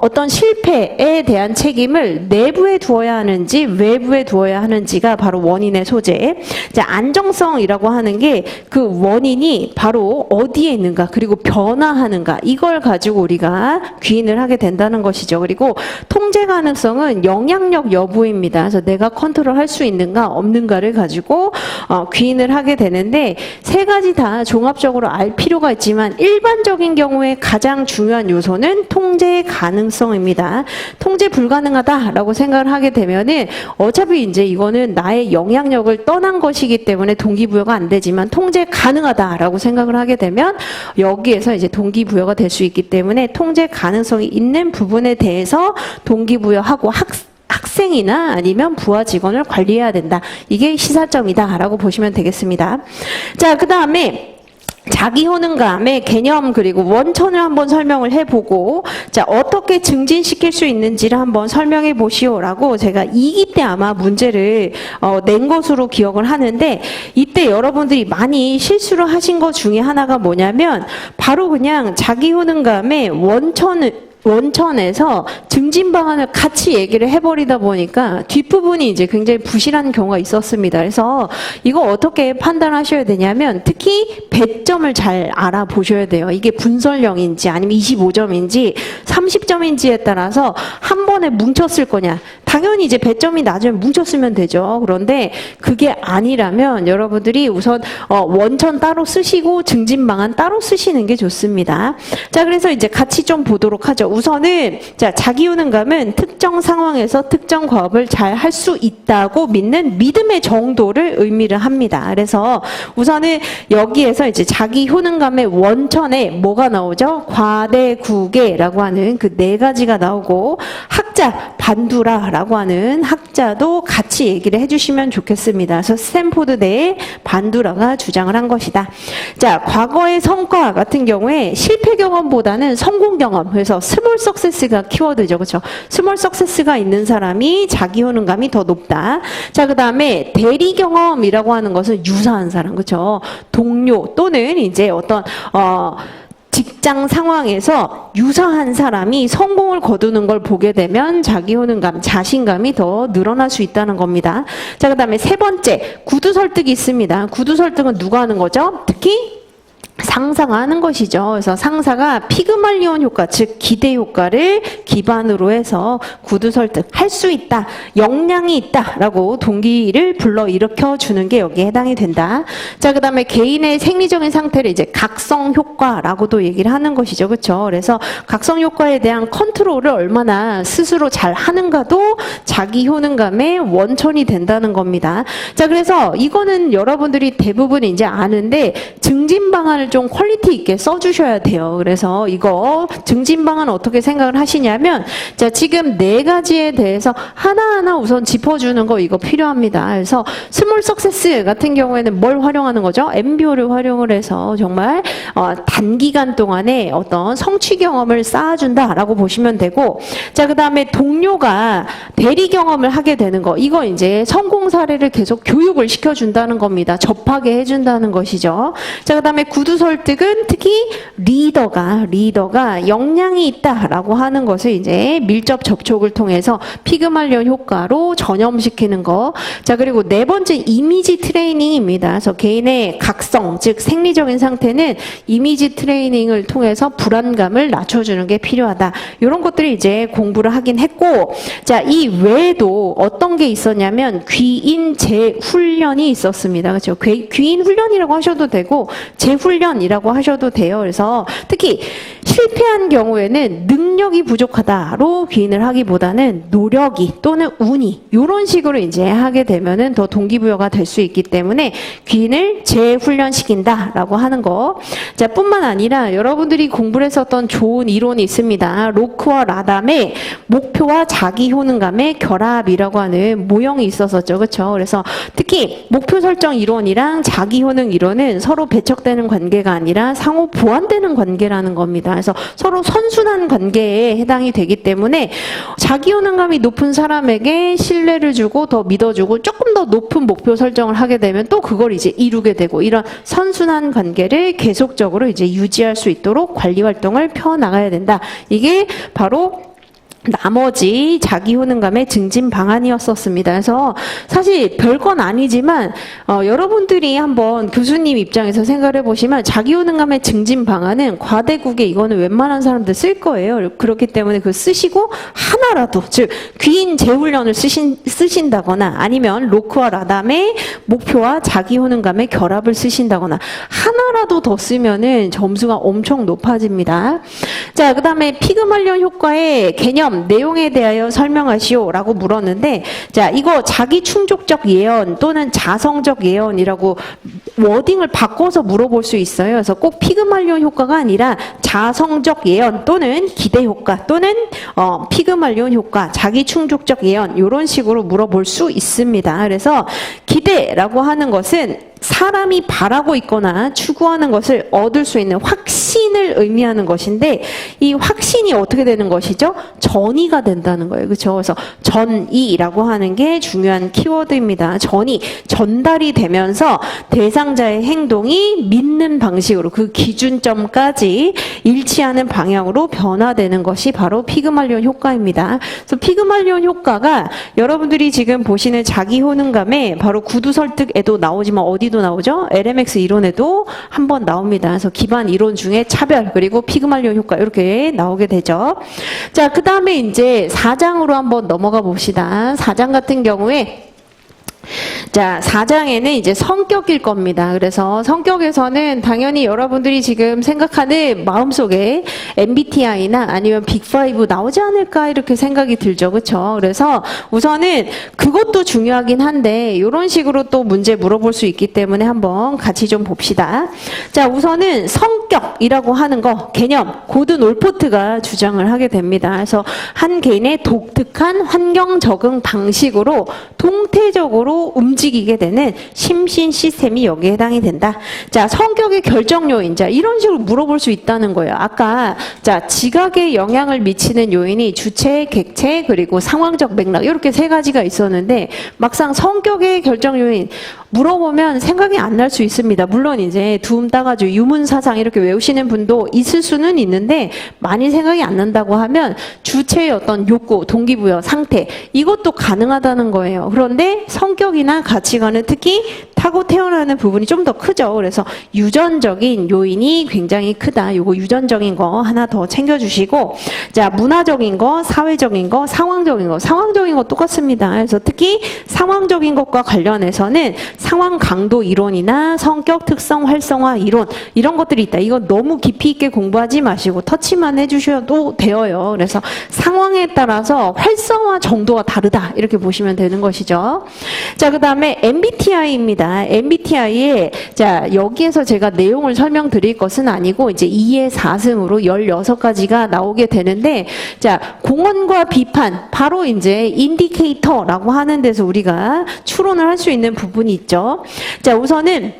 어떤 실패에 대한 책임을 내부에 두어야 하는지 외부에 두어야 하는지가 바로 원인의 소재. 자, 안정성이라고 하는 게 그 원인이 바로 어디에 있는가 그리고 변화하는가 이걸 가지고 우리가 귀인을 하게 된다는 것이죠. 그리고 통제 가능성은 영향력 여부입니다. 그래서 내가 컨트롤할 수 있는가 없는가를 가지고 귀인을 하게 되는데 세 가지 다 종합적으로 알 필요가 있지만 일반적인 경우에 가장 중요한 요소는 통제 가능성입니다. 통제 불가능하다라고 생각을 하게 되면은 어차피 이제 이거는 나의 영향력을 떠난 것이기 때문에 동기부여가 안 되지만 통제 가능하다라고 생각을 하게 되면 여기에서 이제 동기부여가 될 수 있기 때문에 통제 가능성이 있는 부분에 대해서 동기부여하고 학습 학생이나 아니면 부하 직원을 관리해야 된다. 이게 시사점이다라고 보시면 되겠습니다. 자, 그 다음에 자기 효능감의 개념 그리고 원천을 한번 설명을 해보고 자 어떻게 증진시킬 수 있는지를 한번 설명해 보시오라고 제가 2기 때 아마 문제를 낸 것으로 기억을 하는데 이때 여러분들이 많이 실수를 하신 것 중에 하나가 뭐냐면 바로 그냥 자기 효능감의 원천에서 증진 방안을 같이 얘기를 해버리다 보니까 뒷부분이 이제 굉장히 부실한 경우가 있었습니다. 그래서 이거 어떻게 판단하셔야 되냐면 특히 배점을 잘 알아보셔야 돼요. 이게 분설형인지 아니면 25점인지 30점인지에 따라서 한 번에 뭉쳤을 거냐. 당연히 이제 배점이 낮으면 뭉쳤으면 되죠. 그런데 그게 아니라면 여러분들이 우선 원천 따로 쓰시고 증진 방안 따로 쓰시는 게 좋습니다. 자, 그래서 이제 같이 좀 보도록 하죠. 우선은 자 자기 효능감은 특정 상황에서 특정 과업을 잘 할 수 있다고 믿는 믿음의 정도를 의미를 합니다. 그래서 우선은 여기에서 이제 자기 효능감의 원천에 뭐가 나오죠? 과대구계라고 하는 그 4가지가 나오고 학자 반두라라고 하는 학자도 같이 얘기를 해주시면 좋겠습니다. 그래서 스탠포드 대의 반두라가 주장을 한 것이다. 자, 과거의 성과 같은 경우에 실패 경험보다는 성공 경험, 그래서 스몰 석세스가 키워드죠. 그렇죠? 스몰 석세스가 있는 사람이 자기 효능감이 더 높다. 자, 그다음에 대리 경험이라고 하는 것은 유사한 사람. 그렇죠? 동료 또는 이제 어떤 직장 상황에서 유사한 사람이 성공을 거두는 걸 보게 되면 자기 효능감, 자신감이 더 늘어날 수 있다는 겁니다. 자, 그다음에 3번째, 구두 설득이 있습니다. 구두 설득은 누가 하는 거죠? 특히 상사가 하는 것이죠. 그래서 상사가 피그말리온 효과, 즉 기대 효과를 기반으로 해서 구두 설득할 수 있다, 역량이 있다라고 동기를 불러일으켜 주는 게 여기에 해당이 된다. 자, 그다음에 개인의 생리적인 상태를 이제 각성 효과라고도 얘기를 하는 것이죠. 그렇죠? 그래서 각성 효과에 대한 컨트롤을 얼마나 스스로 잘 하는가도 자기 효능감의 원천이 된다는 겁니다. 자, 그래서 이거는 여러분들이 대부분 이제 아는데 증진 방안을 좀 퀄리티 있게 써주셔야 돼요. 그래서 이거 증진 방안 어떻게 생각을 하시냐면 자, 지금 4가지에 대해서 하나하나 우선 짚어주는 거 이거 필요합니다. 그래서 스몰 석세스 같은 경우에는 뭘 활용하는 거죠? MBO를 활용을 해서 정말 단기간 동안에 어떤 성취 경험을 쌓아준다라고 보시면 되고 자, 그 다음에 동료가 대리 경험을 하게 되는 거 이거 이제 성공 사례를 계속 교육을 시켜준다는 겁니다. 접하게 해준다는 것이죠. 자, 그 다음에 구두 설득은 특히 리더가 역량이 있다라고 하는 것을 이제 밀접 접촉을 통해서 피그말리온 효과로 전염시키는 거. 자, 그리고 4번째 이미지 트레이닝입니다. 그래서 개인의 각성, 즉 생리적인 상태는 이미지 트레이닝을 통해서 불안감을 낮춰주는 게 필요하다. 이런 것들이 이제 공부를 하긴 했고, 자, 이 외에도 어떤 게 있었냐면 귀인 재훈련이 있었습니다. 그렇죠? 귀인 훈련이라고 하셔도 되고 재훈련이라고 하셔도 돼요. 그래서 특히 실패한 경우에는 능력이 부족하다로 귀인을 하기보다는 노력이 또는 운이 이런 식으로 이제 하게 되면은 더 동기부여가 될 수 있기 때문에 귀인을 재훈련시킨다라고 하는 거. 자, 뿐만 아니라 여러분들이 공부를 했었던 좋은 이론이 있습니다. 로크와 라담의 목표와 자기 효능감의 결합이라고 하는 모형이 있었었죠. 그렇죠? 그래서 특히 목표 설정 이론이랑 자기 효능 이론은 서로 배척되는 관계가 아니라 상호 보완되는 관계라는 겁니다. 그래서 서로 선순환 관계에 해당이 되기 때문에 자기 효능감이 높은 사람에게 신뢰를 주고 더 믿어주고 조금 더 높은 목표 설정을 하게 되면 또 그걸 이제 이루게 되고 이런 선순환 관계를 계속적으로 이제 유지할 수 있도록 관리 활동을 펴나가야 된다. 이게 바로 나머지 자기 효능감의 증진 방안이었었습니다. 그래서 사실 별건 아니지만 여러분들이 한번 교수님 입장에서 생각을 해보시면 자기 효능감의 증진 방안은 과대국에 이거는 웬만한 사람들 쓸 거예요. 그렇기 때문에 그거 쓰시고 하나라도 즉 귀인 재훈련을 쓰신다거나 아니면 로크와 라담의 목표와 자기 효능감의 결합을 쓰신다거나 하나라도 더 쓰면은 점수가 엄청 높아집니다. 자, 그 다음에 피그말리온 효과의 개념 내용에 대하여 설명하시오라고 물었는데 자, 이거 자기 충족적 예언 또는 자성적 예언이라고 워딩을 바꿔서 물어볼 수 있어요. 그래서 꼭 피그말리온 효과가 아니라 자성적 예언 또는 기대 효과 또는 피그말리온 효과, 자기 충족적 예언 이런 식으로 물어볼 수 있습니다. 그래서 기대라고 하는 것은 사람이 바라고 있거나 추구하는 것을 얻을 수 있는 확신을 의미하는 것인데 이 확신이 어떻게 되는 것이죠? 전이가 된다는 거예요. 그렇죠? 그래서 전이라고 하는 게 중요한 키워드입니다. 전이 전달이 되면서 대상자의 행동이 믿는 방식으로 그 기준점까지 일치하는 방향으로 변화되는 것이 바로 피그말리온 효과입니다. 그래서 피그말리온 효과가 여러분들이 지금 보시는 자기 효능감에 바로 구두 설득에도 나오지만 어디도 나오죠? LMX 이론에도 한번 나옵니다. 그래서 기반 이론 중에 차별 그리고 피그말리온 효과 이렇게 나오게 되죠. 자, 그 다음에 이제 4장으로 한번 넘어가 봅시다. 4장 같은 경우에 자, 4장에는 이제 성격일 겁니다. 그래서 성격에서는 당연히 여러분들이 지금 생각하는 마음속에 MBTI나 아니면 빅5 나오지 않을까 이렇게 생각이 들죠. 그렇죠? 그래서 우선은 그것도 중요하긴 한데 이런 식으로 또 문제 물어볼 수 있기 때문에 한번 같이 좀 봅시다. 자, 우선은 성격이라고 하는 거 개념 고든 올포트가 주장을 하게 됩니다. 그래서 한 개인의 독특한 환경 적응 방식으로 통태적으로 움직이게 되는 심신 시스템이 여기에 해당이 된다. 자, 성격의 결정 요인. 자, 이런 식으로 물어볼 수 있다는 거예요. 아까 자, 지각에 영향을 미치는 요인이 주체, 객체, 그리고 상황적 맥락 이렇게 세 가지가 있었는데 막상 성격의 결정 요인 물어보면 생각이 안 날 수 있습니다. 물론 이제 두음 따가지고 유문사상 이렇게 외우시는 분도 있을 수는 있는데 많이 생각이 안 난다고 하면 주체의 어떤 욕구, 동기부여, 상태 이것도 가능하다는 거예요. 그런데 성격이나 가치관은 특히 타고 태어나는 부분이 좀 더 크죠. 그래서 유전적인 요인이 굉장히 크다. 요거 유전적인 거 하나 더 챙겨주시고 자, 문화적인 거, 사회적인 거, 상황적인 거. 상황적인 거 똑같습니다. 그래서 특히 상황적인 것과 관련해서는 상황 강도 이론이나 성격 특성 활성화 이론 이런 것들이 있다. 이거 너무 깊이 있게 공부하지 마시고 터치만 해주셔도 되어요. 그래서 상황에 따라서 활성화 정도가 다르다. 이렇게 보시면 되는 것이죠. 자, 그 다음에 MBTI입니다. MBTI에 자, 여기에서 제가 내용을 설명드릴 것은 아니고 이제 2의 4승으로 16가지가 나오게 되는데 자, 공언과 비판 바로 이제 인디케이터라고 하는 데서 우리가 추론을 할 수 있는 부분이 있죠. 자, 우선은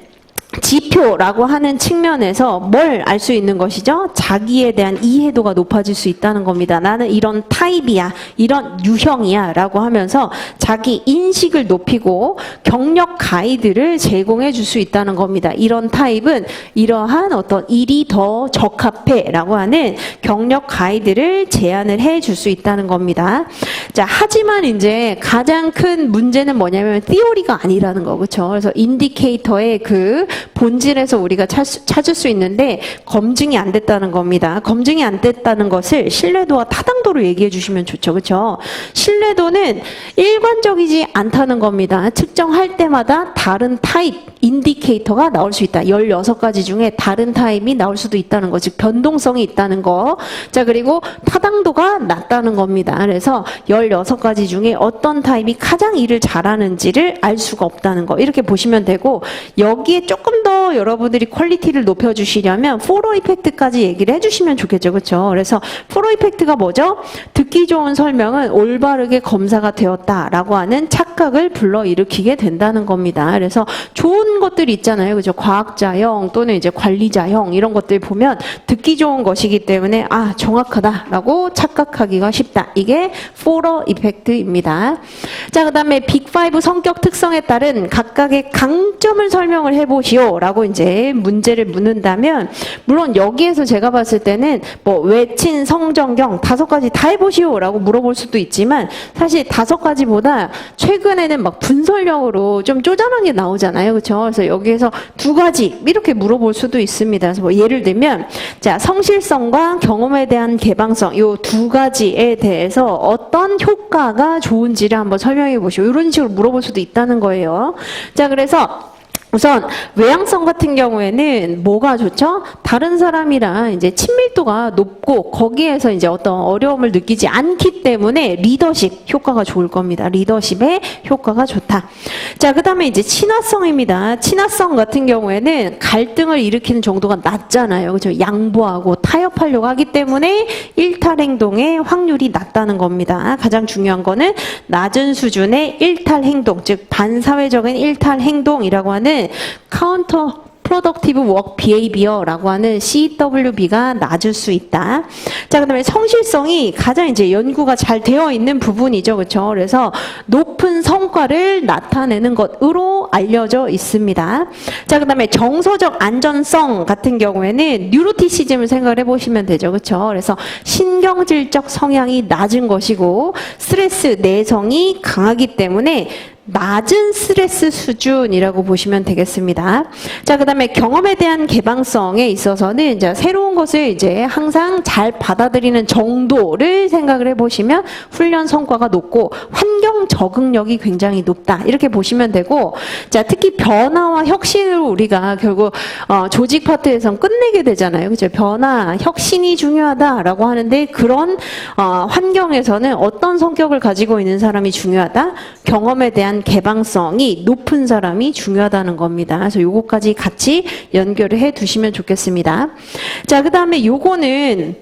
지표라고 하는 측면에서 뭘 알 수 있는 것이죠? 자기에 대한 이해도가 높아질 수 있다는 겁니다. 나는 이런 타입이야, 이런 유형이야 라고 하면서 자기 인식을 높이고 경력 가이드를 제공해 줄 수 있다는 겁니다. 이런 타입은 이러한 어떤 일이 더 적합해 라고 하는 경력 가이드를 제안을 해 줄 수 있다는 겁니다. 자, 하지만 이제 가장 큰 문제는 뭐냐면 티오리가 아니라는 거, 그렇죠? 그래서 인디케이터의 그 본질에서 우리가 찾을 수 있는데 검증이 안 됐다는 겁니다. 검증이 안 됐다는 것을 신뢰도와 타당도로 얘기해 주시면 좋죠. 그렇죠? 신뢰도는 일관적이지 않다는 겁니다. 측정할 때마다 다른 타입 인디케이터가 나올 수 있다. 16가지 중에 다른 타입이 나올 수도 있다는 거. 즉 변동성이 있다는 거. 자, 그리고 타당도가 낮다는 겁니다. 그래서 16가지 중에 어떤 타입이 가장 일을 잘하는지를 알 수가 없다는 거. 이렇게 보시면 되고 여기에 조금 더 여러분들이 퀄리티를 높여주시려면 포로 이펙트까지 얘기를 해주시면 좋겠죠. 그렇죠? 그래서 포로 이펙트가 뭐죠? 듣기 좋은 설명은 올바르게 검사가 되었다라고 하는 착각을 불러일으키게 된다는 겁니다. 그래서 좋은 것들이 있잖아요. 그죠? 과학자형 또는 이제 관리자형 이런 것들 보면 듣기 좋은 것이기 때문에 아, 정확하다라고 착각하기가 쉽다. 이게 포로 이펙트입니다. 자, 그 다음에 빅5 성격 특성에 따른 각각의 강점을 설명을 해보시오 라고 이제 문제를 묻는다면 물론 여기에서 제가 봤을 때는 뭐 외친 성정경 5가지 다 해보시오 라고 물어볼 수도 있지만 사실 5가지보다 최근에는 막 분설형으로 좀 쪼잔하게 나오잖아요. 그렇죠? 그래서 여기에서 2가지 이렇게 물어볼 수도 있습니다. 그래서 뭐 예를 들면 자, 성실성과 경험에 대한 개방성 요 2가지에 대해서 어떤 효과가 좋은지를 한번 설명해 보시오. 이런 식으로 물어볼 수도 있다는 거예요. 자, 그래서 우선 외향성 같은 경우에는 뭐가 좋죠? 다른 사람이랑 이제 친밀도가 높고 거기에서 이제 어떤 어려움을 느끼지 않기 때문에 리더십 효과가 좋을 겁니다. 리더십의 효과가 좋다. 자, 그다음에 이제 친화성입니다. 친화성 같은 경우에는 갈등을 일으키는 정도가 낮잖아요. 그렇죠? 양보하고 타협하려고 하기 때문에 일탈 행동의 확률이 낮다는 겁니다. 가장 중요한 거는 낮은 수준의 일탈 행동, 즉 반사회적인 일탈 행동이라고 하는 카운터 프로덕티브 워크 비헤이비어라고 하는 CWB가 낮을 수 있다. 자, 그다음에 성실성이 가장 이제 연구가 잘 되어 있는 부분이죠. 그렇죠? 그래서 높은 성과를 나타내는 것으로 알려져 있습니다. 자, 그다음에 정서적 안전성 같은 경우에는 뉴로티시즘을 생각을 해 보시면 되죠. 그렇죠? 그래서 신경질적 성향이 낮은 것이고 스트레스 내성이 강하기 때문에 낮은 스트레스 수준이라고 보시면 되겠습니다. 자, 그다음에 경험에 대한 개방성에 있어서는 이제 새로운 것을 이제 항상 잘 받아들이는 정도를 생각을 해보시면 훈련 성과가 높고 환경 적응력이 굉장히 높다 이렇게 보시면 되고, 자, 특히 변화와 혁신으로 우리가 결국 조직 파트에선 끝내게 되잖아요. 그죠? 변화, 혁신이 중요하다라고 하는데 그런 환경에서는 어떤 성격을 가지고 있는 사람이 중요하다? 경험에 대한 개방성이 높은 사람이 중요하다는 겁니다. 그래서 요거까지 같이 연결을 해 두시면 좋겠습니다. 자, 그다음에 요거는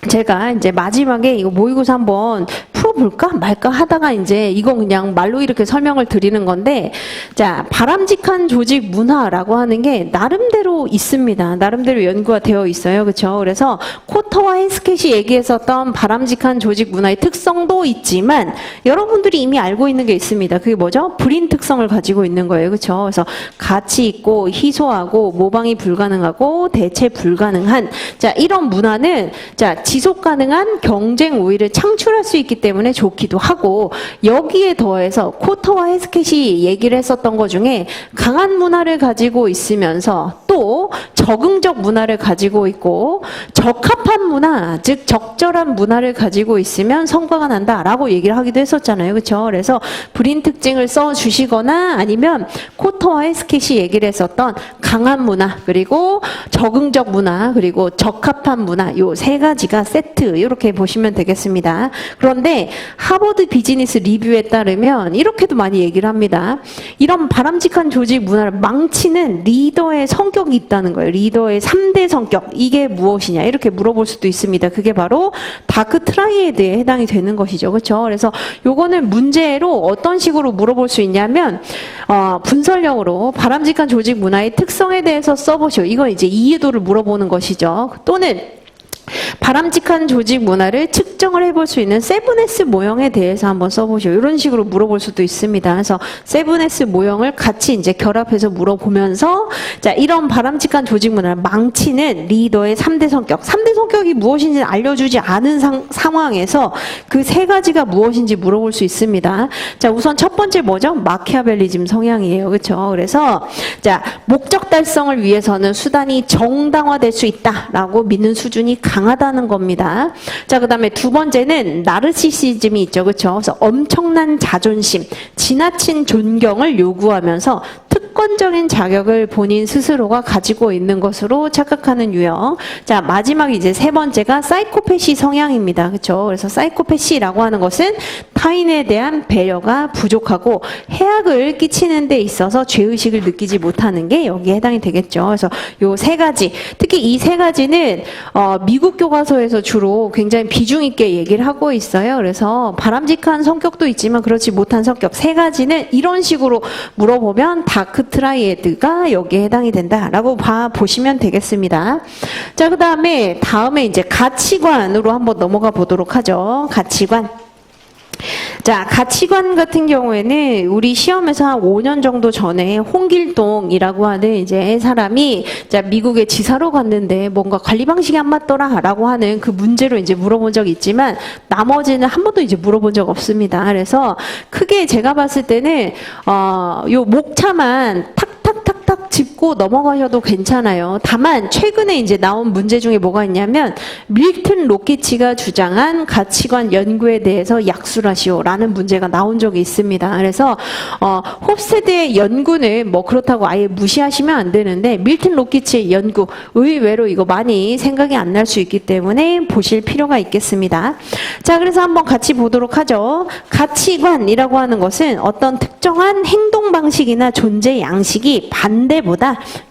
제가 이제 마지막에 이거 모의고사 한번 풀어볼까 말까 하다가 이제 이건 그냥 말로 이렇게 설명을 드리는 건데, 자, 바람직한 조직 문화라고 하는 게 나름대로 있습니다. 나름대로 연구가 되어 있어요. 그렇죠? 그래서 코터와 헤스켓이 얘기했었던 바람직한 조직 문화의 특성도 있지만 여러분들이 이미 알고 있는 게 있습니다. 그게 뭐죠? 불인 특성을 가지고 있는 거예요. 그렇죠? 그래서 가치 있고 희소하고 모방이 불가능하고 대체 불가능한, 자, 이런 문화는 자, 지속 가능한 경쟁 우위를 창출할 수 있기 때문에 좋기도 하고, 여기에 더해서 코터와 헤스켓이 얘기를 했었던 것 중에 강한 문화를 가지고 있으면서 또 적응적 문화를 가지고 있고 적합한 문화, 즉 적절한 문화를 가지고 있으면 성과가 난다라고 얘기를 하기도 했었잖아요. 그렇죠? 그래서 불인 특징을 써주시거나 아니면 코터와 헤스켓이 얘기를 했었던 강한 문화, 그리고 적응적 문화, 그리고 적합한 문화, 요 세 가지가 세트 이렇게 보시면 되겠습니다. 그런데 하버드 비즈니스 리뷰에 따르면 이렇게도 많이 얘기를 합니다. 이런 바람직한 조직 문화를 망치는 리더의 성격이 있다는 거예요. 리더의 3대 성격, 이게 무엇이냐 이렇게 물어볼 수도 있습니다. 그게 바로 다크 트라이에드에 해당이 되는 것이죠. 그렇죠? 그래서 요거는 문제로 어떤 식으로 물어볼 수 있냐면 분설형으로 바람직한 조직 문화의 특성에 대해서 써보시오. 이건 이제 이해도를 물어보는 것이죠. 또는 바람직한 조직 문화를 측정을 해볼 수 있는 7S 모형에 대해서 한번 써보시오. 이런 식으로 물어볼 수도 있습니다. 그래서 7S 모형을 같이 이제 결합해서 물어보면서, 자, 이런 바람직한 조직 문화를 망치는 리더의 3대 성격. 3대 성격이 무엇인지 알려주지 않은 상황에서 그 세 가지가 무엇인지 물어볼 수 있습니다. 자, 우선 첫 번째 뭐죠? 마키아벨리즘 성향이에요. 그렇죠? 그래서 자, 목적 달성을 위해서는 수단이 정당화될 수 있다라고 믿는 수준이 강하다는 겁니다. 자, 그다음에 두 번째는 나르시시즘이 있죠. 그렇죠? 그래서 엄청난 자존심, 지나친 존경을 요구하면서 특권적인 자격을 본인 스스로가 가지고 있는 것으로 착각하는 유형. 자, 마지막 이제 세 번째가 사이코패시 성향입니다. 그렇죠? 그래서 사이코패시라고 하는 것은 타인에 대한 배려가 부족하고 해악을 끼치는 데 있어서 죄의식을 느끼지 못하는 게 여기에 해당이 되겠죠. 그래서 요 세 가지, 특히 이 세 가지는 미국 교과서에서 주로 굉장히 비중 있게 얘기를 하고 있어요. 그래서 바람직한 성격도 있지만 그렇지 못한 성격 세 가지는 이런 식으로 물어보면 다크 트라이에드가 여기에 해당이 된다라고 보시면 되겠습니다. 자, 그다음에 이제 가치관으로 한번 넘어가 보도록 하죠. 가치관. 자, 가치관 같은 경우에는 우리 시험에서 한 5년 정도 전에 홍길동이라고 하는 이제 사람이 자, 미국의 지사로 갔는데 뭔가 관리 방식이 안 맞더라라고 하는 그 문제로 이제 물어본 적이 있지만 나머지는 한 번도 이제 물어본 적 없습니다. 그래서 크게 제가 봤을 때는 요 목차만 탁탁탁탁 딱 짚고 넘어가셔도 괜찮아요. 다만 최근에 이제 나온 문제 중에 뭐가 있냐면 밀튼 로키치가 주장한 가치관 연구에 대해서 약술하시오라는 문제가 나온 적이 있습니다. 그래서 홉스테드의 연구는 뭐 그렇다고 아예 무시하시면 안 되는데 밀튼 로키치의 연구 의외로 이거 많이 생각이 안 날 수 있기 때문에 보실 필요가 있겠습니다. 자, 그래서 한번 같이 보도록 하죠. 가치관이라고 하는 것은 어떤 특정한 행동 방식이나 존재 양식이 반대보다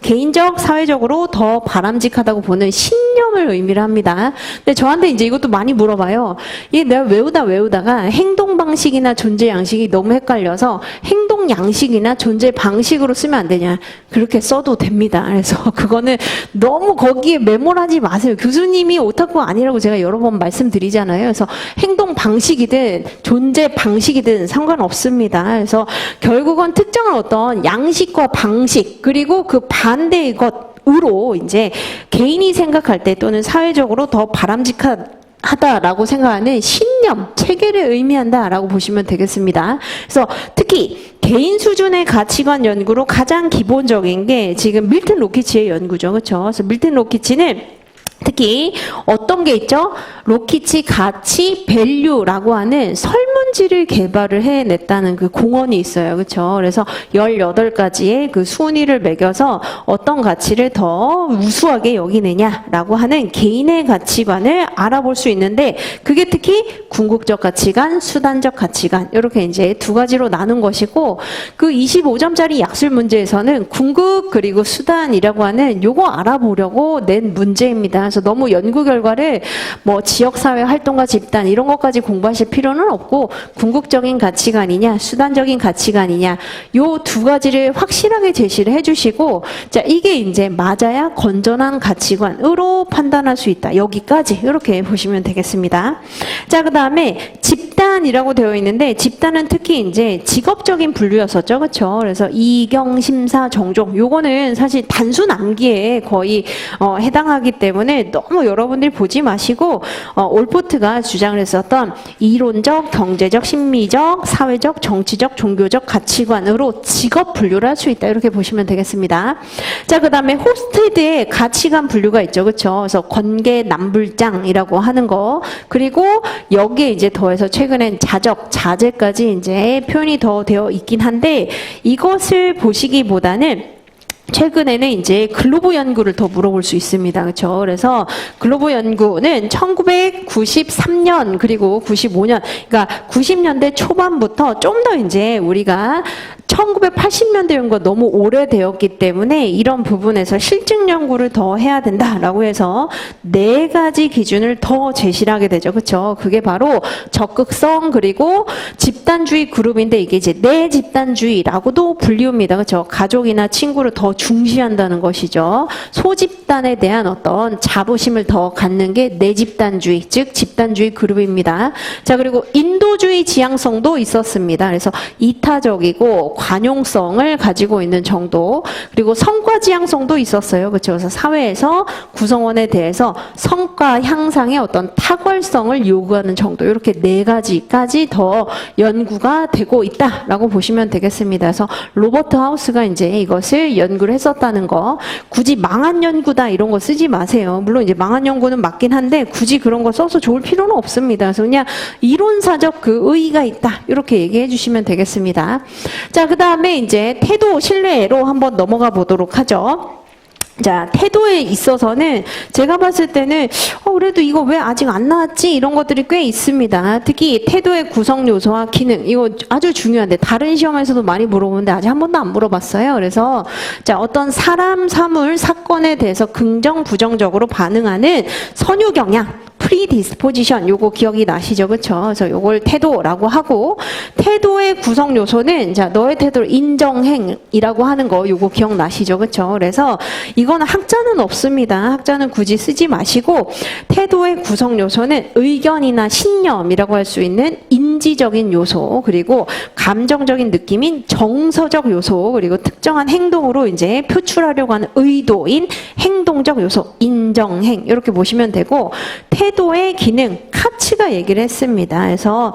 개인적, 사회적으로 더 바람직하다고 보는 신념을 의미를 합니다. 근데 저한테 이제 이것도 많이 물어봐요. 이게 내가 외우다가 행동 방식이나 존재 양식이 너무 헷갈려서 행동 양식이나 존재 방식으로 쓰면 안 되냐. 그렇게 써도 됩니다. 그래서 그거는 너무 거기에 매몰하지 마세요. 교수님이 오타쿠 아니라고 제가 여러 번 말씀드리잖아요. 그래서 행동 방식이든 존재 방식이든 상관없습니다. 그래서 결국은 특정한 어떤 양식과 방식 그리고 그 반대의 것으로 이제 개인이 생각할 때 또는 사회적으로 더 바람직하다라고 생각하는 신념, 체계를 의미한다라고 보시면 되겠습니다. 그래서 특히 개인 수준의 가치관 연구로 가장 기본적인 게 지금 밀튼 로키치의 연구죠. 그렇죠? 그래서 밀튼 로키치는 특히 어떤 게 있죠? 로키치 가치 밸류라고 하는 설문지를 개발을 해냈다는 그 공언이 있어요. 그렇죠? 그래서 18가지의 그 순위를 매겨서 어떤 가치를 더 우수하게 여기느냐라고 하는 개인의 가치관을 알아볼 수 있는데 그게 특히 궁극적 가치관, 수단적 가치관 이렇게 이제 두 가지로 나눈 것이고 그 25점짜리 약술 문제에서는 궁극 그리고 수단이라고 하는 요거 알아보려고 낸 문제입니다. 그래서 너무 연구 결과를 뭐 지역사회 활동가 집단 이런 것까지 공부하실 필요는 없고 궁극적인 가치관이냐 수단적인 가치관이냐 요 두 가지를 확실하게 제시를 해주시고 자 이게 이제 맞아야 건전한 가치관으로 판단할 수 있다. 여기까지 이렇게 보시면 되겠습니다. 자, 그 다음에 집단이라고 되어 있는데 집단은 특히 이제 직업적인 분류였었죠. 그렇죠? 그래서 이경, 심사, 정종 요거는 사실 단순 암기에 거의 해당하기 때문에 너무 여러분들이 보지 마시고 올포트가 주장을 했었던 이론적, 경제적, 심리적, 사회적, 정치적, 종교적 가치관으로 직업 분류를 할 수 있다. 이렇게 보시면 되겠습니다. 자, 그 다음에 홉스테드의 가치관 분류가 있죠. 그렇죠? 그래서 권계 남불장이라고 하는 거 그리고 여기에 이제 더해서 최근엔 자적, 자제까지 이제 표현이 더 되어 있긴 한데 이것을 보시기보다는 최근에는 이제 글로브 연구를 더 물어볼 수 있습니다. 그렇죠? 그래서 글로브 연구는 1993년 그리고 95년 그러니까 90년대 초반부터 좀 더 이제 우리가 1980년대 연구가 너무 오래되었기 때문에 이런 부분에서 실증 연구를 더 해야 된다라고 해서 4가지 기준을 더 제시를 하게 되죠. 그렇죠? 그게 바로 적극성 그리고 집단주의 그룹인데 이게 이제 내집단주의라고도 불리웁니다. 그렇죠? 가족이나 친구를 더 중시한다는 것이죠. 소집단에 대한 어떤 자부심을 더 갖는 게 내집단주의, 즉 집단주의 그룹입니다. 자, 그리고 인도주의 지향성도 있었습니다. 그래서 이타적이고 관용성을 가지고 있는 정도 그리고 성과 지향성도 있었어요. 그렇죠? 그래서 사회에서 구성원에 대해서 성과 향상의 어떤 탁월성을 요구하는 정도 이렇게 4가지까지 더 연구가 되고 있다라고 보시면 되겠습니다. 그래서 로버트 하우스가 이제 이것을 연구를 했었다는 거 굳이 망한 연구다 이런 거 쓰지 마세요. 물론 이제 망한 연구는 맞긴 한데 굳이 그런 거 써서 좋을 필요는 없습니다. 그래서 그냥 이론사적 그 의의가 있다 이렇게 얘기해 주시면 되겠습니다. 자, 그 다음에 이제 태도 신뢰로 한번 넘어가 보도록 하죠. 자, 태도에 있어서는 제가 봤을 때는 그래도 이거 왜 아직 안 나왔지? 이런 것들이 꽤 있습니다. 특히 태도의 구성 요소와 기능 이거 아주 중요한데 다른 시험에서도 많이 물어보는데 아직 한 번도 안 물어봤어요. 그래서 자, 어떤 사람, 사물, 사건에 대해서 긍정, 부정적으로 반응하는 선유 경향 프리디스포지션 요거 기억이 나시죠? 그렇죠? 그래서 요걸 태도라고 하고 태도의 구성 요소는 자, 너의 태도를 인정행이라고 하는 거 요거 기억나시죠? 그렇죠? 그래서 이거는 학자는 없습니다. 학자는 굳이 쓰지 마시고 태도의 구성 요소는 의견이나 신념이라고 할 수 있는 인지적인 요소 그리고 감정적인 느낌인 정서적 요소, 그리고 특정한 행동으로 이제 표출하려고 하는 의도인 행동적 요소, 인정행, 이렇게 보시면 되고, 태도의 기능, 카츠가 얘기를 했습니다. 그래서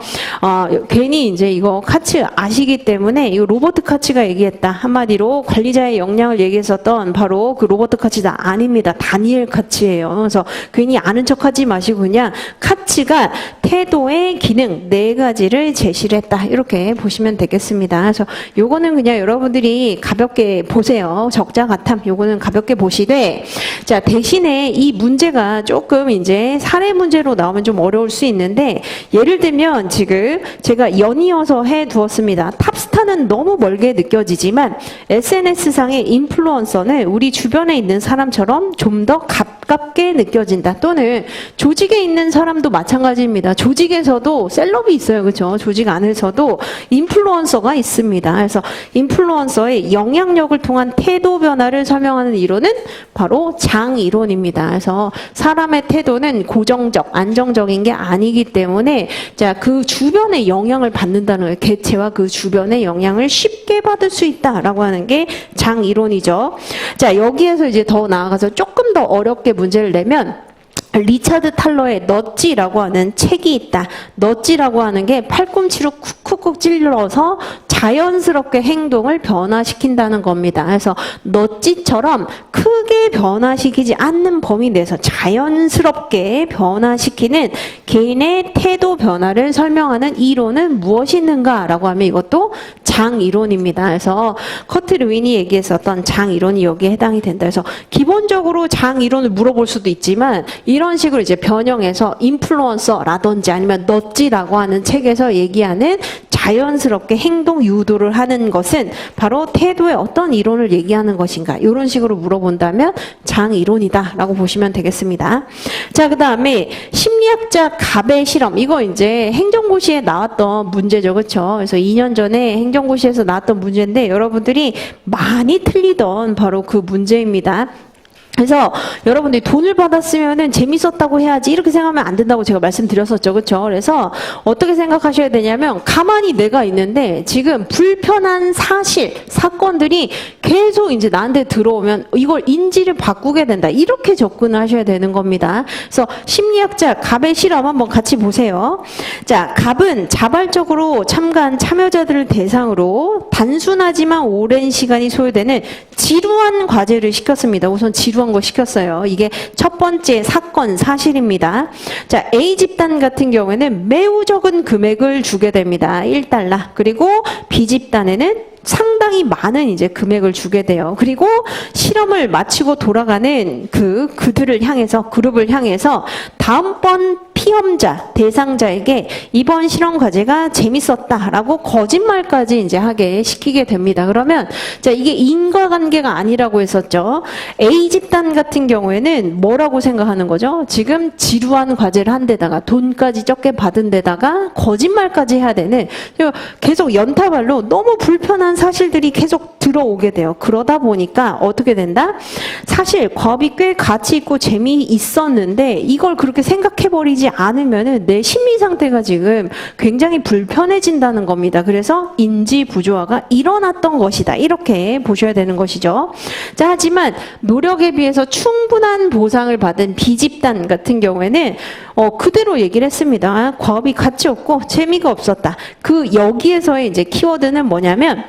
괜히 이제 이거 카츠 아시기 때문에 이거 로버트 카츠가 얘기했다. 한마디로 관리자의 역량을 얘기했었던 바로 그 로버트 카츠가 아닙니다. 다니엘 카츠예요. 그래서 괜히 아는 척하지 마시고 그냥 카츠가 태도의 기능 4가지를 제시를 했다. 이렇게 보시면 되겠습니다. 그래서 요거는 그냥 여러분들이 가볍게 보세요. 적자 가탐 요거는 가볍게 보시되, 자, 대신에 이 문제가 조금 이제 사례 문제로 나오면 좀 어려울 수 있는데, 예를 들면 지금 제가 연이어서 해 두었습니다. 탑스타는 너무 멀게 느껴지지만 SNS상의 인플루언서는 우리 주변에 있는 사람처럼 좀 더 가깝게 느껴진다. 또는 조직에 있는 사람도 마찬가지입니다. 조직에서도 셀럽이 있어요. 그렇죠? 조직 안에서도 인플루언서가 있습니다. 그래서 인플루언서의 영향력을 통한 태도 변화를 설명하는 이론은 바로 장 이론입니다. 그래서 사람의 태도는 고정적, 안정적인 게 아니기 때문에, 자, 그 주변의 영향을 받는다는 거예요. 개체와 그 주변의 영향을 쉽게 받을 수 있다라고 하는 게 장 이론이죠. 자, 여기에서 이제 더 나아가서 조금 더 어렵게 문제를 내면, 리차드 탈러의 넛지라고 하는 책이 있다. 넛지라고 하는 게 팔꿈치로 쿡쿡쿡 찔러서 자연스럽게 행동을 변화시킨다는 겁니다. 그래서 넛지처럼 크게 변화시키지 않는 범위 내에서 자연스럽게 변화시키는 개인의 태도 변화를 설명하는 이론은 무엇이 있는가라고 하면 이것도 장 이론입니다. 그래서 커트 루인이 얘기했었던 장 이론이 여기에 해당이 된다. 그래서 기본적으로 장 이론을 물어볼 수도 있지만 이런 식으로 이제 변형해서 인플루언서라든지 아니면 넛지라고 하는 책에서 얘기하는 자연스럽게 행동 유도를 하는 것은 바로 태도의 어떤 이론을 얘기하는 것인가, 이런 식으로 물어본다면 장 이론이다라고 보시면 되겠습니다. 자, 그 다음에 심리학자 갑의 실험, 이거 이제 행정고시에 나왔던 문제죠, 그렇죠? 그래서 2년 전에 행정고시에서 나왔던 문제인데 여러분들이 많이 틀리던 바로 그 문제입니다. 그래서 여러분들이 돈을 받았으면은 재밌었다고 해야지 이렇게 생각하면 안 된다고 제가 말씀드렸었죠. 그렇죠? 그래서 어떻게 생각하셔야 되냐면, 가만히 내가 있는데 지금 불편한 사실, 사건들이 계속 이제 나한테 들어오면 이걸 인지를 바꾸게 된다. 이렇게 접근을 하셔야 되는 겁니다. 그래서 심리학자 갑의 실험 한번 같이 보세요. 자, 갑은 자발적으로 참가한 참여자들을 대상으로 단순하지만 오랜 시간이 소요되는 지루한 과제를 시켰습니다. 우선 지루한 거 시켰어요. 이게 첫 번째 사건 사실입니다. 자, A 집단 같은 경우에는 매우 적은 금액을 주게 됩니다. 1달러. 그리고 B 집단에는 상당히 많은 이제 금액을 주게 돼요. 그리고 실험을 마치고 돌아가는 그들을 향해서, 그룹을 향해서 다음번 피험자, 대상자에게 이번 실험 과제가 재밌었다라고 거짓말까지 이제 하게 시키게 됩니다. 그러면 자, 이게 인과관계가 아니라고 했었죠. A 집단 같은 경우에는 뭐라고 생각하는 거죠? 지금 지루한 과제를 한 데다가 돈까지 적게 받은 데다가 거짓말까지 해야 되는, 계속 연타발로 너무 불편한 사실들이 계속 들어오게 돼요. 그러다 보니까 어떻게 된다? 사실 과업이 꽤 가치 있고 재미있었는데 이걸 그렇게 생각해버리지 않으면은 내 심리 상태가 지금 굉장히 불편해진다는 겁니다. 그래서 인지 부조화가 일어났던 것이다. 이렇게 보셔야 되는 것이죠. 자, 하지만 노력에 비해서 충분한 보상을 받은 B집단 같은 경우에는 그대로 얘기를 했습니다. 과업이 가치 없고 재미가 없었다. 여기에서의 이제 키워드는 뭐냐면,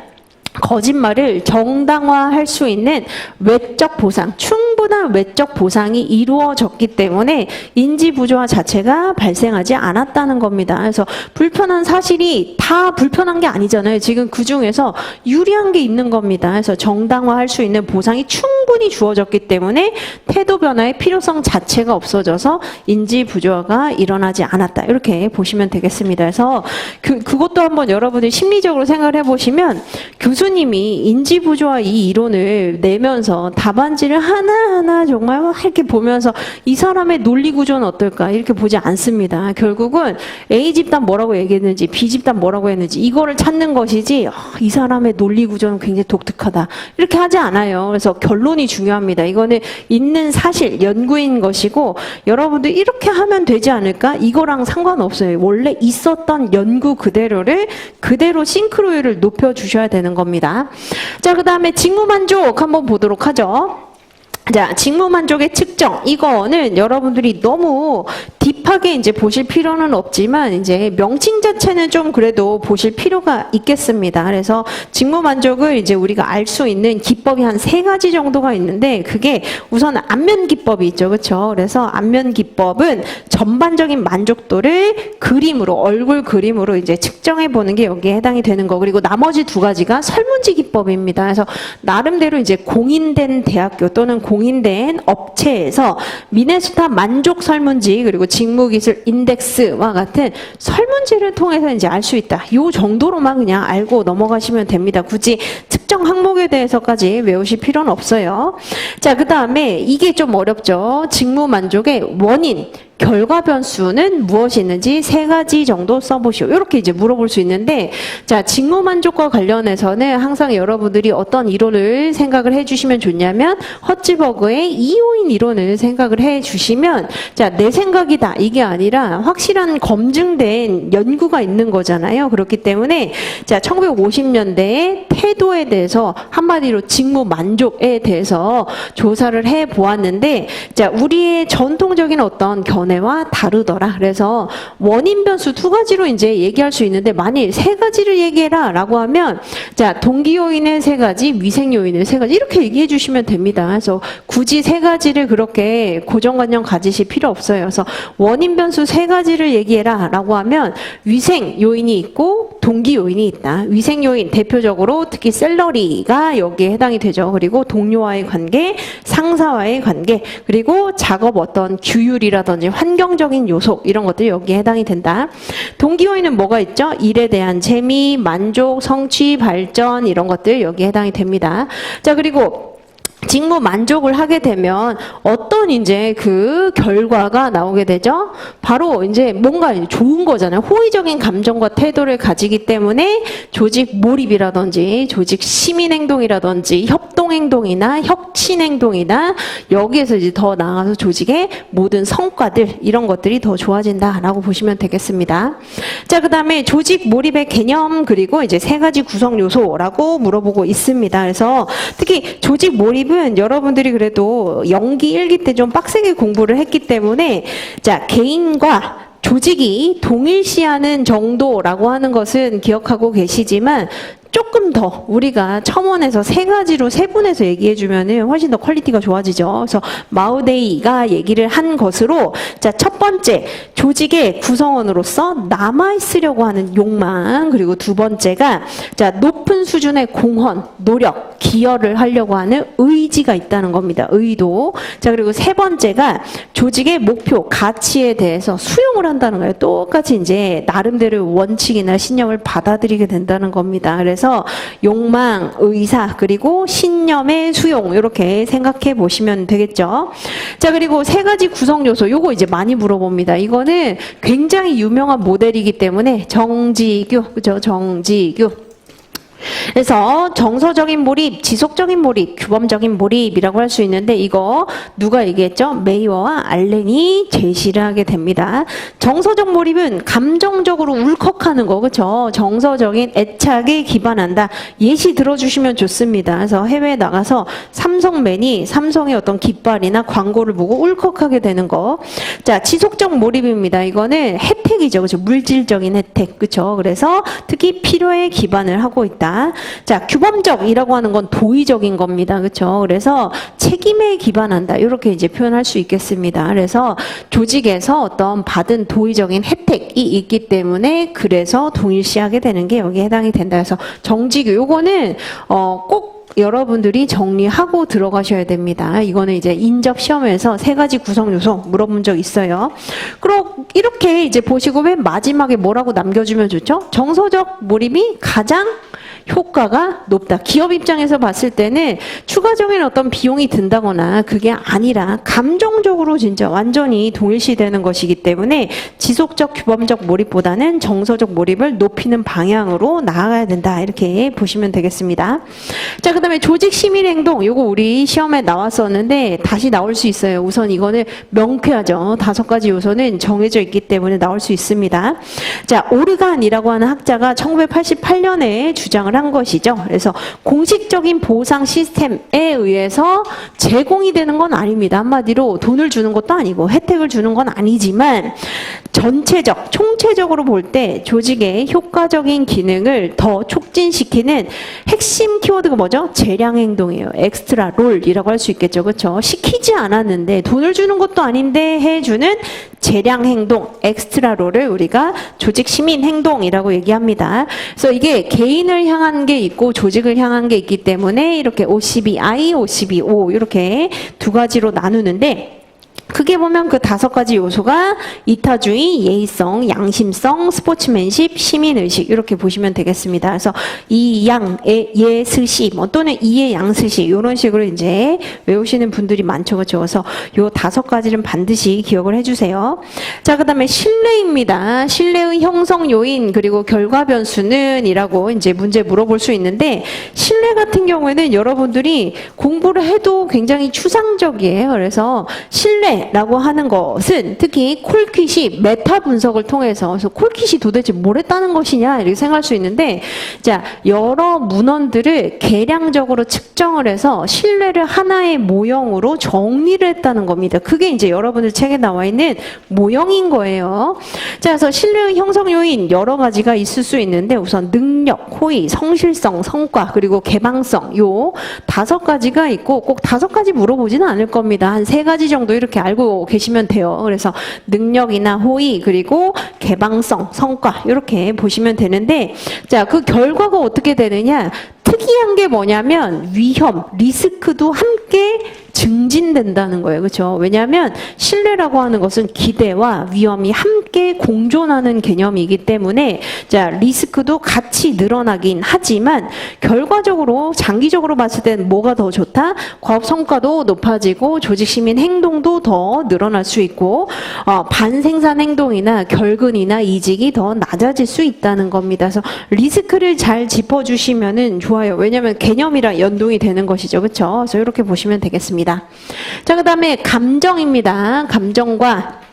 거짓말을 정당화할 수 있는 외적 보상, 충분한 외적 보상이 이루어졌기 때문에 인지 부조화 자체가 발생하지 않았다는 겁니다. 그래서 불편한 사실이 다 불편한 게 아니잖아요. 지금 그 중에서 유리한 게 있는 겁니다. 그래서 정당화할 수 있는 보상이 충분히 주어졌기 때문에 태도 변화의 필요성 자체가 없어져서 인지 부조화가 일어나지 않았다. 이렇게 보시면 되겠습니다. 그래서 그것도 한번 여러분이 심리적으로 생각을 해보시면, 교수님이 인지 부조화 이 이론을 내면서 답안지를 하나하나 정말 이렇게 보면서 이 사람의 논리 구조는 어떨까 이렇게 보지 않습니다. 결국은 A 집단 뭐라고 얘기했는지 B 집단 뭐라고 했는지 이거를 찾는 것이지, 이 사람의 논리 구조는 굉장히 독특하다 이렇게 하지 않아요. 그래서 결론 결론이 중요합니다. 이거는 있는 사실, 연구인 것이고 여러분들 이렇게 하면 되지 않을까? 이거랑 상관없어요. 원래 있었던 연구 그대로를 그대로 싱크로율을 높여주셔야 되는 겁니다. 자, 그 다음에 직무만족 한번 보도록 하죠. 자, 직무만족의 측정. 이거는 여러분들이 너무 딥하게 이제 보실 필요는 없지만 이제 명칭 자체는 좀 그래도 보실 필요가 있겠습니다. 그래서 직무만족을 이제 우리가 알 수 있는 기법이 한 3가지 정도가 있는데 그게 우선 안면 기법이 있죠. 그렇죠? 그래서 안면 기법은 전반적인 만족도를 그림으로 얼굴 그림으로 이제 측정해 보는 게 여기에 해당이 되는 거. 그리고 나머지 2가지가 설문지 기법입니다. 그래서 나름대로 이제 공인된 대학교 또는 공인된 업체에서 미네소타 만족 설문지 그리고 직무기술 인덱스와 같은 설문지를 통해서 이제 알 수 있다. 이 정도로만 그냥 알고 넘어가시면 됩니다. 굳이 특정 항목에 대해서까지 외우실 필요는 없어요. 자, 그 다음에 이게 좀 어렵죠. 직무 만족의 원인. 결과 변수는 무엇이 있는지 3가지 정도 써보시오. 이렇게 이제 물어볼 수 있는데, 자, 직무 만족과 관련해서는 항상 여러분들이 어떤 이론을 생각을 해주시면 좋냐면, 허츠버그의 이요인 이론을 생각을 해주시면, 자, 내 생각이다. 이게 아니라 확실한 검증된 연구가 있는 거잖아요. 그렇기 때문에, 자, 1950년대의 태도에 대해서 한마디로 직무 만족에 대해서 조사를 해 보았는데, 자, 우리의 전통적인 어떤 견해와 다르더라. 그래서 원인 변수 2가지로 이제 얘기할 수 있는데 만일 3가지를 얘기해라 라고 하면 자, 동기 요인의 3가지, 위생 요인의 3가지 이렇게 얘기해 주시면 됩니다. 그래서 굳이 3가지를 그렇게 고정관념 가지실 필요 없어요. 그래서 원인 변수 3가지를 얘기해라 라고 하면 위생 요인이 있고 동기 요인이 있다. 위생 요인 대표적으로 특히 샐러리가 여기에 해당이 되죠. 그리고 동료와의 관계, 상사와의 관계, 그리고 작업 어떤 규율이라든지 환경적인 요소 이런 것들이 여기에 해당이 된다. 동기 요인은 뭐가 있죠? 일에 대한 재미, 만족, 성취, 발전 이런 것들 여기에 해당이 됩니다. 자, 그리고 직무 만족을 하게 되면 어떤 이제 그 결과가 나오게 되죠? 바로 이제 뭔가 좋은 거잖아요. 호의적인 감정과 태도를 가지기 때문에 조직 몰입이라든지 조직 시민 행동이라든지 협동 행동이나 혁신 행동이나 여기에서 이제 더 나아가서 조직의 모든 성과들 이런 것들이 더 좋아진다라고 보시면 되겠습니다. 자, 그다음에 조직 몰입의 개념 그리고 이제 3가지 구성 요소라고 물어보고 있습니다. 그래서 특히 조직 몰입은 여러분들이 그래도 연기 1기 때 좀 빡세게 공부를 했기 때문에 자, 개인과 조직이 동일시하는 정도라고 하는 것은 기억하고 계시지만 조금 더 우리가 첨언해서 3가지로 세분해서 얘기해주면 훨씬 더 퀄리티가 좋아지죠. 그래서 마우데이가 얘기를 한 것으로 자, 첫 번째 조직의 구성원으로서 남아있으려고 하는 욕망 그리고 2번째가 자, 높은 수준의 공헌, 노력, 기여를 하려고 하는 의지가 있다는 겁니다. 의도. 자, 그리고 3번째가 조직의 목표, 가치에 대해서 수용을 한다는 거예요. 똑같이 이제 나름대로 원칙이나 신념을 받아들이게 된다는 겁니다. 그래서 욕망, 의사, 그리고 신념의 수용 이렇게 생각해 보시면 되겠죠. 자, 그리고 3가지 구성 요소 요거 이제 많이 물어봅니다. 이거는 굉장히 유명한 모델이기 때문에 정지규, 그죠? 정지규. 그래서 정서적인 몰입, 지속적인 몰입, 규범적인 몰입이라고 할 수 있는데 이거 누가 얘기했죠? 메이어와 알렌이 제시를 하게 됩니다. 정서적 몰입은 감정적으로 울컥하는 거, 그렇죠? 정서적인 애착에 기반한다. 예시 들어주시면 좋습니다. 그래서 해외에 나가서 삼성맨이 삼성의 어떤 깃발이나 광고를 보고 울컥하게 되는 거. 자, 지속적 몰입입니다. 이거는 혜택이죠, 그렇죠? 물질적인 혜택, 그렇죠? 그래서 특히 필요에 기반을 하고 있다. 자, 규범적이라고 하는 건 도의적인 겁니다. 그렇죠? 그래서 책임에 기반한다. 이렇게 이제 표현할 수 있겠습니다. 그래서 조직에서 어떤 받은 도의적인 혜택이 있기 때문에 그래서 동일시하게 되는 게 여기에 해당이 된다. 그래서 정직유 요거는 꼭 여러분들이 정리하고 들어가셔야 됩니다. 이거는 이제 인접 시험에서 3가지 구성 요소 물어본 적 있어요. 그럼 이렇게 이제 보시고 맨 마지막에 뭐라고 남겨주면 좋죠? 정서적 몰입이 가장 효과가 높다. 기업 입장에서 봤을 때는 추가적인 어떤 비용이 든다거나 그게 아니라 감정적으로 진짜 완전히 동일시되는 것이기 때문에 지속적 규범적 몰입보다는 정서적 몰입을 높이는 방향으로 나아가야 된다. 이렇게 보시면 되겠습니다. 자, 그 다음에 조직 시민 행동. 요거 우리 시험에 나왔었는데 다시 나올 수 있어요. 우선 이거는 명쾌하죠. 5가지 요소는 정해져 있기 때문에 나올 수 있습니다. 자, 오르간이라고 하는 학자가 1988년에 주장을 한 것이죠. 그래서 공식적인 보상 시스템에 의해서 제공이 되는 건 아닙니다. 한마디로 돈을 주는 것도 아니고 혜택을 주는 건 아니지만 전체적, 총체적으로 볼 때 조직의 효과적인 기능을 더 촉진시키는 핵심 키워드가 뭐죠? 재량 행동이에요. 엑스트라 롤이라고 할 수 있겠죠. 그렇죠? 시키지 않았는데 돈을 주는 것도 아닌데 해주는 재량 행동, 엑스트라 롤을 우리가 조직 시민 행동이라고 얘기합니다. 그래서 이게 개인을 향한 게 있고 조직을 향한 게 있기 때문에 이렇게 OCBI, OCBO 이렇게 두 가지로 나누는데 크게 보면 그 5가지 요소가 이타주의, 예의성, 양심성, 스포츠맨십, 시민의식 이렇게 보시면 되겠습니다. 그래서 이양, 예스시 또는 이의 양스시 이런 식으로 이제 외우시는 분들이 많죠. 그렇죠? 그래서 요 5가지는 반드시 기억을 해주세요. 자, 그 다음에 신뢰입니다. 신뢰의 형성 요인 그리고 결과 변수는 이라고 이제 문제 물어볼 수 있는데 신뢰 같은 경우에는 여러분들이 공부를 해도 굉장히 추상적이에요. 그래서 신뢰라고 하는 것은 특히 콜킷이 메타 분석을 통해서 그래서 콜킷이 도대체 뭘 했다는 것이냐 이렇게 생각할 수 있는데 자, 여러 문헌들을 계량적으로 측정을 해서 신뢰를 하나의 모형으로 정리를 했다는 겁니다. 그게 이제 여러분들 책에 나와 있는 모형인 거예요. 자, 그래서 신뢰의 형성 요인 여러 가지가 있을 수 있는데 우선 능력, 호의, 성실성, 성과 그리고 개방성 요 5가지가 있고 꼭 5가지 물어보지는 않을 겁니다. 한 3가지 정도 이렇게 알고 계시면 돼요. 그래서 능력이나 호의 그리고 개방성, 성과 이렇게 보시면 되는데 자, 그 결과가 어떻게 되느냐 특이한 게 뭐냐면 위험, 리스크도 함께 증진된다는 거예요. 그렇죠? 왜냐하면 신뢰라고 하는 것은 기대와 위험이 함께 공존하는 개념이기 때문에 자, 리스크도 같이 늘어나긴 하지만 결과적으로 장기적으로 봤을 때는 뭐가 더 좋다? 과업 성과도 높아지고 조직 시민 행동도 더 늘어날 수 있고 반생산 행동이나 결근이나 이직이 더 낮아질 수 있다는 겁니다. 그래서 리스크를 잘 짚어주시면은 좋아요. 왜냐하면 개념이랑 연동이 되는 것이죠. 그렇죠? 그래서 이렇게 보시면 되겠습니다. 자, 그 다음에 감정입니다. 감정과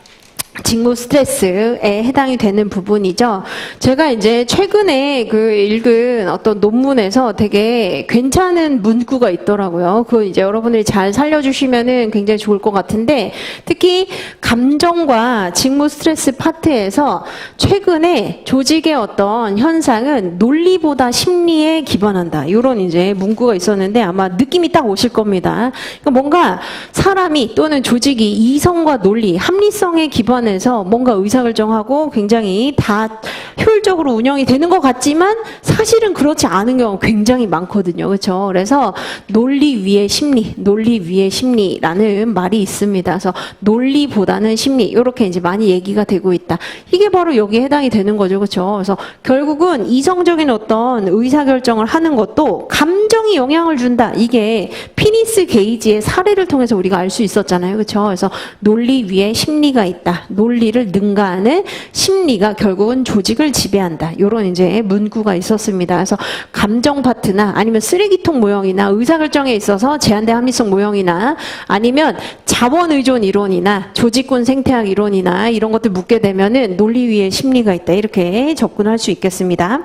직무 스트레스에 해당이 되는 부분이죠. 제가 이제 최근에 그 읽은 어떤 논문에서 되게 괜찮은 문구가 있더라고요. 그거 이제 여러분들이 잘 살려주시면은 굉장히 좋을 것 같은데 특히 감정과 직무 스트레스 파트에서 최근에 조직의 어떤 현상은 논리보다 심리에 기반한다. 이런 이제 문구가 있었는데 아마 느낌이 딱 오실 겁니다. 그러니까 뭔가 사람이 또는 조직이 이성과 논리, 합리성에 기반해서 뭔가 의사결정하고 굉장히 다 효율적으로 운영이 되는 것 같지만 사실은 그렇지 않은 경우가 굉장히 많거든요. 그렇죠? 그래서 논리 위에 심리, 논리 위에 심리라는 말이 있습니다. 그래서 논리보다는 심리 이렇게 이제 많이 얘기가 되고 있다. 이게 바로 여기에 해당이 되는 거죠. 그렇죠? 그래서 결국은 이성적인 어떤 의사결정을 하는 것도 감정이 영향을 준다. 이게 피니스 게이지의 사례를 통해서 우리가 알 수 있었잖아요. 그렇죠? 그래서 논리 위에 심리가 있다. 논리를 능가하는 심리가 결국은 조직을 지배한다. 이런 이제 문구가 있었습니다. 그래서 감정 파트나 아니면 쓰레기통 모형이나 의사결정에 있어서 제한된 합리성 모형이나 아니면 자원의존 이론이나 조직군 생태학 이론이나 이런 것들 묻게 되면은 논리 위에 심리가 있다. 이렇게 접근할 수 있겠습니다.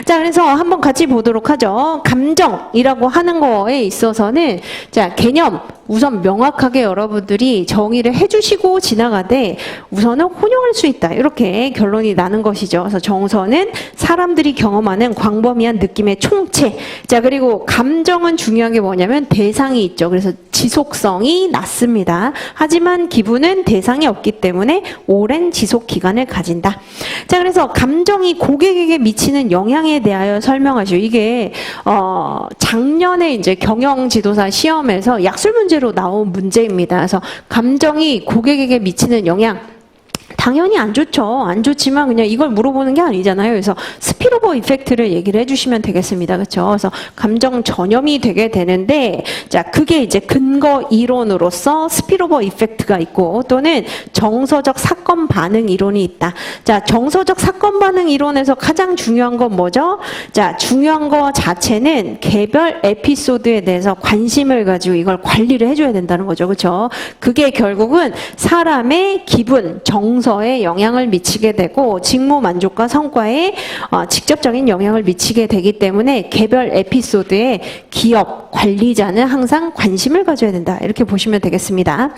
자, 그래서 한번 같이 보도록 하죠. 감정이라고 하는 거에 있어서는 자, 개념 우선 명확하게 여러분들이 정의를 해주시고 지나가되 우선은 혼용할 수 있다. 이렇게 결론이 나는 것이죠. 그래서 정서는 사람들이 경험하는 광범위한 느낌의 총체. 자, 그리고 감정은 중요한 게 뭐냐면 대상이 있죠. 그래서 지속성이 낮습니다. 하지만 기분은 대상이 없기 때문에 오랜 지속 기간을 가진다. 자, 그래서 감정이 고객에게 미치는 영향에 대하여 설명하시오. 이게 작년에 이제 경영 지도사 시험에서 약술 문제로 나온 문제입니다. 그래서 감정이 고객에게 미치는 영향 당연히 안 좋죠. 안 좋지만 그냥 이걸 물어보는 게 아니잖아요. 그래서 스피로버 이펙트를 얘기를 해주시면 되겠습니다. 그렇죠? 그래서 감정 전염이 되게 되는데, 자, 그게 이제 근거 이론으로서 스피로버 이펙트가 있고, 또는 정서적 사건 반응 이론이 있다. 자, 정서적 사건 반응 이론에서 가장 중요한 건 뭐죠? 자, 중요한 거 자체는 개별 에피소드에 대해서 관심을 가지고 이걸 관리를 해줘야 된다는 거죠. 그렇죠? 그게 결국은 사람의 기분, 정서에 영향을 미치게 되고 직무 만족과 성과에 직접적인 영향을 미치게 되기 때문에 개별 에피소드에 기업 관리자는 항상 관심을 가져야 된다. 이렇게 보시면 되겠습니다.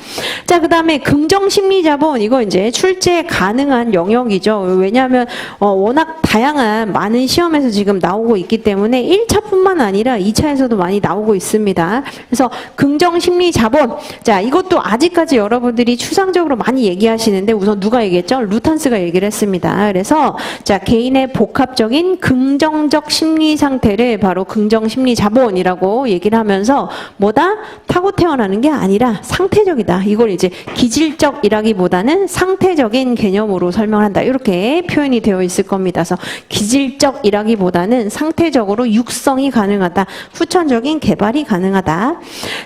자, 그 다음에 긍정심리자본, 이거 이제 출제 가능한 영역이죠. 왜냐하면 워낙 다양한 많은 시험에서 지금 나오고 있기 때문에 1차뿐만 아니라 2차에서도 많이 나오고 있습니다. 그래서 긍정심리자본, 자, 이것도 아직까지 여러분들이 추상적으로 많이 얘기하시는데 우선 누가 얘기했죠? 루탄스가 얘기를 했습니다. 그래서 자, 개인의 복합적인 긍정적 심리 상태를 바로 긍정심리자본이라고 얘기를 하면서 뭐다? 타고 태어나는 게 아니라 상태적이다. 이걸 이제 기질적이라기보다는 상태적인 개념으로 설명한다. 이렇게 표현이 되어 있을 겁니다. 그래서 기질적이라기보다는 상태적으로 육성이 가능하다. 후천적인 개발이 가능하다.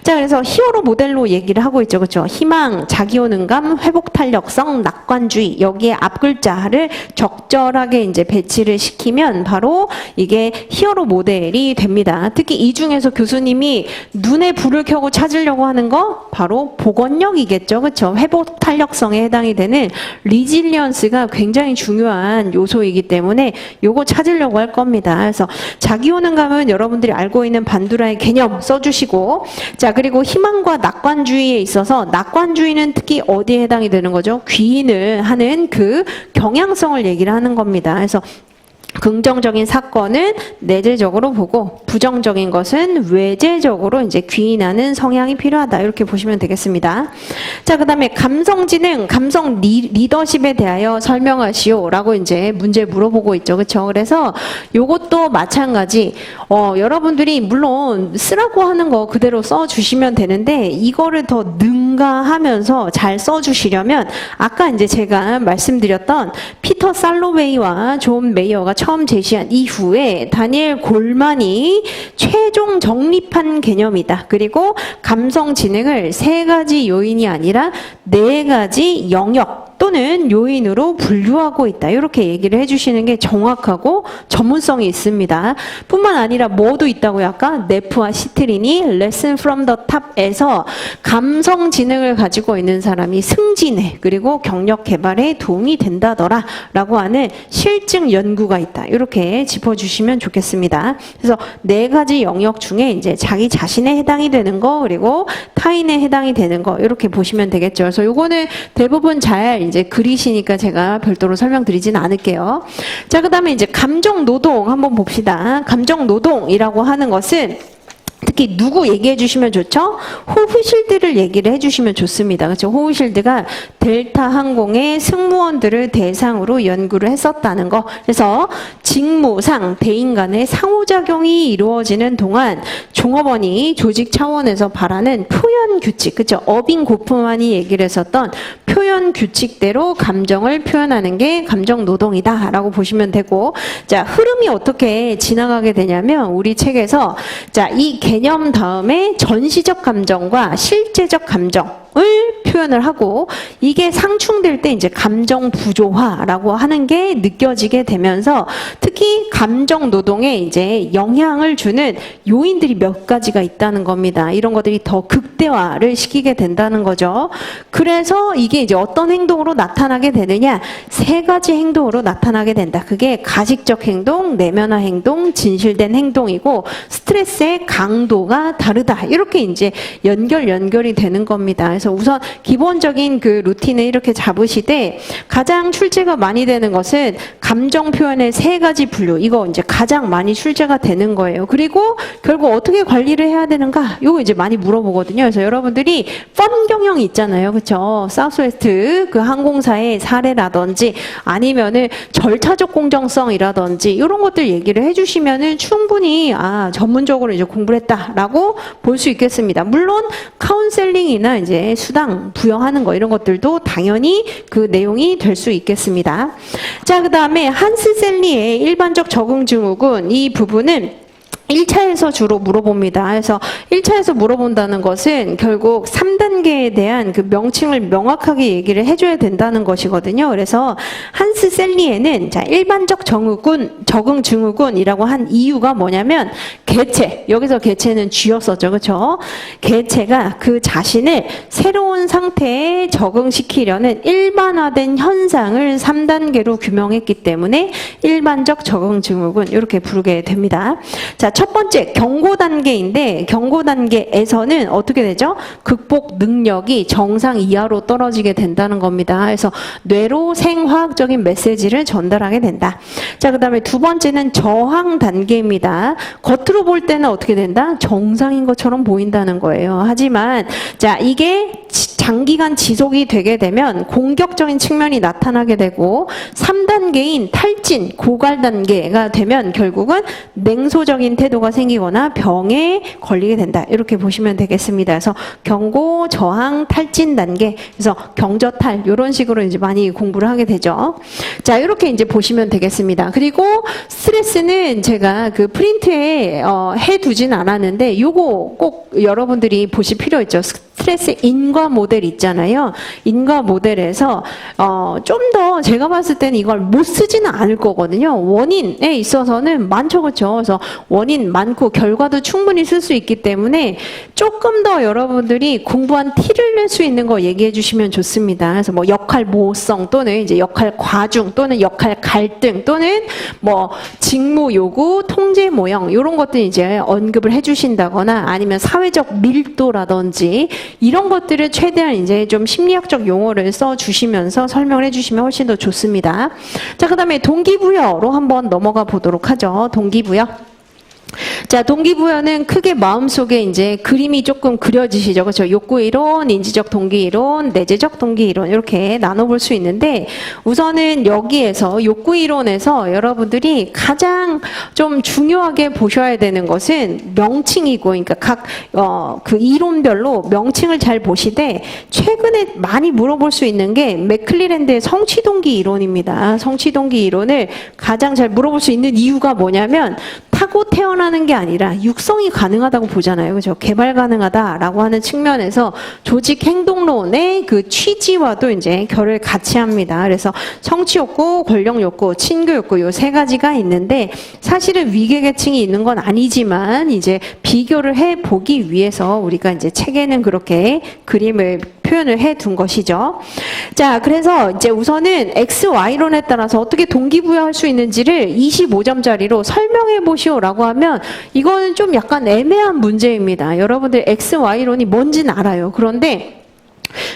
자, 그래서 히어로 모델로 얘기를 하고 있죠. 그렇죠? 희망, 자기효능감, 회복탄력성, 낙관주의, 여기에 앞글자를 적절하게 이제 배치를 시키면 바로 이게 히어로 모델이 됩니다. 특히 이 중에서 교수님이 눈에 불을 켜고 찾으려고 하는 거 바로 복원력이겠죠. 그렇죠? 회복탄력성에 해당이 되는 리질리언스가 굉장히 중요한 요소이기 때문에 요거 찾으려고 할 겁니다. 그래서 자기효능감은 여러분들이 알고 있는 반두라의 개념 써주시고, 자, 그리고 희망과 낙관주의에 있어서 낙관주의는 특히 어디에 해당이 되는 거죠? 귀인을 하는 그 경향성을 얘기를 하는 겁니다. 그래서 긍정적인 사건은 내재적으로 보고 부정적인 것은 외재적으로 이제 귀인하는 성향이 필요하다. 이렇게 보시면 되겠습니다. 자, 그 다음에 감성지능, 감성 리더십에 대하여 설명하시오 라고 이제 문제 물어보고 있죠. 그렇죠? 그래서 요것도 마찬가지. 여러분들이 물론 쓰라고 하는 거 그대로 써주시면 되는데 이거를 더 능가하면서 잘 써주시려면 아까 이제 제가 말씀드렸던 피터 살로웨이와 존 메이어가 처음 제시한 이후에 다니엘 골만이 최종 정립한 개념이다. 그리고 감성 지능을 3가지 요인이 아니라 4가지 영역 또는 요인으로 분류하고 있다. 이렇게 얘기를 해주시는 게 정확하고 전문성이 있습니다. 뿐만 아니라 뭐도 있다고요? 아까 네프와 시트린이 Lesson from the Top에서 감성 지능을 가지고 있는 사람이 승진에 그리고 경력 개발에 도움이 된다더라 라고 하는 실증 연구가 있다. 이렇게 짚어주시면 좋겠습니다. 그래서 4가지 영역 중에 이제 자기 자신에 해당이 되는 거 그리고 타인에 해당이 되는 거 이렇게 보시면 되겠죠. 그래서 요거는 대부분 잘 이제 그리시니까 제가 별도로 설명드리진 않을게요. 자, 그 다음에 이제 감정 노동 한번 봅시다. 감정 노동이라고 하는 것은 특히 누구 얘기해 주시면 좋죠? 호프실드를 얘기를 해주시면 좋습니다. 그렇죠? 호프실드가 델타 항공의 승무원들을 대상으로 연구를 했었다는 거. 그래서 직무상 대인 간의 상호작용이 이루어지는 동안 종업원이 조직 차원에서 바라는 표현 규칙, 그렇죠? 어빙 고프만이 얘기를 했었던 표현 규칙대로 감정을 표현하는 게 감정 노동이다라고 보시면 되고, 자, 흐름이 어떻게 지나가게 되냐면 우리 책에서 자, 이 개념 다음에 전시적 감정과 실제적 감정을 표현을 하고 이게 상충될 때 이제 감정 부조화라고 하는 게 느껴지게 되면서 특히 감정 노동에 이제 영향을 주는 요인들이 몇 가지가 있다는 겁니다. 이런 것들이 더 극대화를 시키게 된다는 거죠. 그래서 이게 이제 어떤 행동으로 나타나게 되느냐? 3가지 행동으로 나타나게 된다. 그게 가식적 행동, 내면화 행동, 진실된 행동이고 스트레스의 강도가 다르다. 이렇게 이제 연결이 되는 겁니다. 그래서 우선 기본적인 그 루틴을 이렇게 잡으시되 가장 출제가 많이 되는 것은 감정 표현의 3가지 분류. 이거 이제 가장 많이 출제가 되는 거예요. 그리고 결국 어떻게 관리를 해야 되는가? 이거 이제 많이 물어보거든요. 그래서 여러분들이 펀 경영이 있잖아요. 그렇죠? 사우스웨스트 그 항공사의 사례라든지 아니면은 절차적 공정성이라든지 이런 것들 얘기를 해주시면은 충분히 전문적으로 이제 공부를 했다라고 볼 수 있겠습니다. 물론 카운셀링이나 이제 이제 수당 부여하는 거 이런 것들도 당연히 그 내용이 될 수 있겠습니다. 자, 그 다음에 한스 셀리의 일반적 적응 증후군 이 부분은 1차에서 주로 물어봅니다. 그래서 1차에서 물어본다는 것은 결국 3단계에 대한 그 명칭을 명확하게 얘기를 해줘야 된다는 것이거든요. 그래서 한스 셀리에는 자, 일반적 적응 증후군이라고 한 이유가 뭐냐면 개체, 여기서 개체는 쥐였었죠. 그렇죠? 개체가 그 자신을 새로운 상태에 적응시키려는 일반화된 현상을 3단계로 규명했기 때문에 일반적 적응 증후군 이렇게 부르게 됩니다. 자, 첫 번째 경고 단계인데 경고 단계에서는 어떻게 되죠? 극복 능력이 정상 이하로 떨어지게 된다는 겁니다. 그래서 뇌로 생화학적인 메시지를 전달하게 된다. 자, 그 다음에 두 번째는 저항 단계입니다. 겉으로 볼 때는 어떻게 된다? 정상인 것처럼 보인다는 거예요. 하지만 자, 이게 장기간 지속이 되게 되면 공격적인 측면이 나타나게 되고 3단계인 탈진, 고갈 단계가 되면 결국은 냉소적인 태도가 생기거나 병에 걸리게 된다. 이렇게 보시면 되겠습니다. 그래서 경고, 저항, 탈진 단계, 그래서 경저탈 이런 식으로 이제 많이 공부를 하게 되죠. 자, 이렇게 이제 보시면 되겠습니다. 그리고 스트레스는 제가 그 프린트에 해두진 않았는데 요거 꼭 여러분들이 보실 필요 있죠. 스트레스 인과 모델 있잖아요. 인과 모델에서 좀 더 제가 봤을 때는 이걸 못 쓰지는 않을 거거든요. 원인에 있어서는 많죠. 그렇죠? 그래서 원인 많고 결과도 충분히 쓸 수 있기 때문에 조금 더 여러분들이 공부한 티를 낼 수 있는 거 얘기해 주시면 좋습니다. 그래서 뭐 역할 모호성 또는 이제 역할 과중 또는 역할 갈등 또는 뭐 직무 요구, 통제 모형 이런 것들 이제 언급을 해 주신다거나 아니면 사회적 밀도라든지 이런 것들을 최대한 이제 좀 심리학적 용어를 써 주시면서 설명을 해 주시면 훨씬 더 좋습니다. 자, 그다음에 동기부여로 한번 넘어가 보도록 하죠. 동기부여. 자, 동기부여는 크게 마음속에 이제 그림이 조금 그려지시죠. 그렇죠? 욕구이론, 인지적 동기이론, 내재적 동기이론 이렇게 나눠볼 수 있는데 우선은 여기에서 욕구이론에서 여러분들이 가장 좀 중요하게 보셔야 되는 것은 명칭이고 그러니까 각 그 이론별로 명칭을 잘 보시되 최근에 많이 물어볼 수 있는 게 맥클리랜드의 성취동기 이론입니다. 성취동기 이론을 가장 잘 물어볼 수 있는 이유가 뭐냐면 타고 태어나는 게 아니라 육성이 가능하다고 보잖아요. 그죠? 개발 가능하다라고 하는 측면에서 조직 행동론의 그 취지와도 이제 결을 같이 합니다. 그래서 성취 욕구, 권력 욕구, 친교 욕구 요 세 가지가 있는데 사실은 위계 계층이 있는 건 아니지만 이제 비교를 해 보기 위해서 우리가 이제 책에는 그렇게 그림을 표현을 해 둔 것이죠. 자, 그래서 이제 우선은 X, Y론에 따라서 어떻게 동기부여할 수 있는지를 25점짜리로 설명해 보시오라고 하면 이거는 좀 약간 애매한 문제입니다. 여러분들 X, Y론이 뭔지는 알아요. 그런데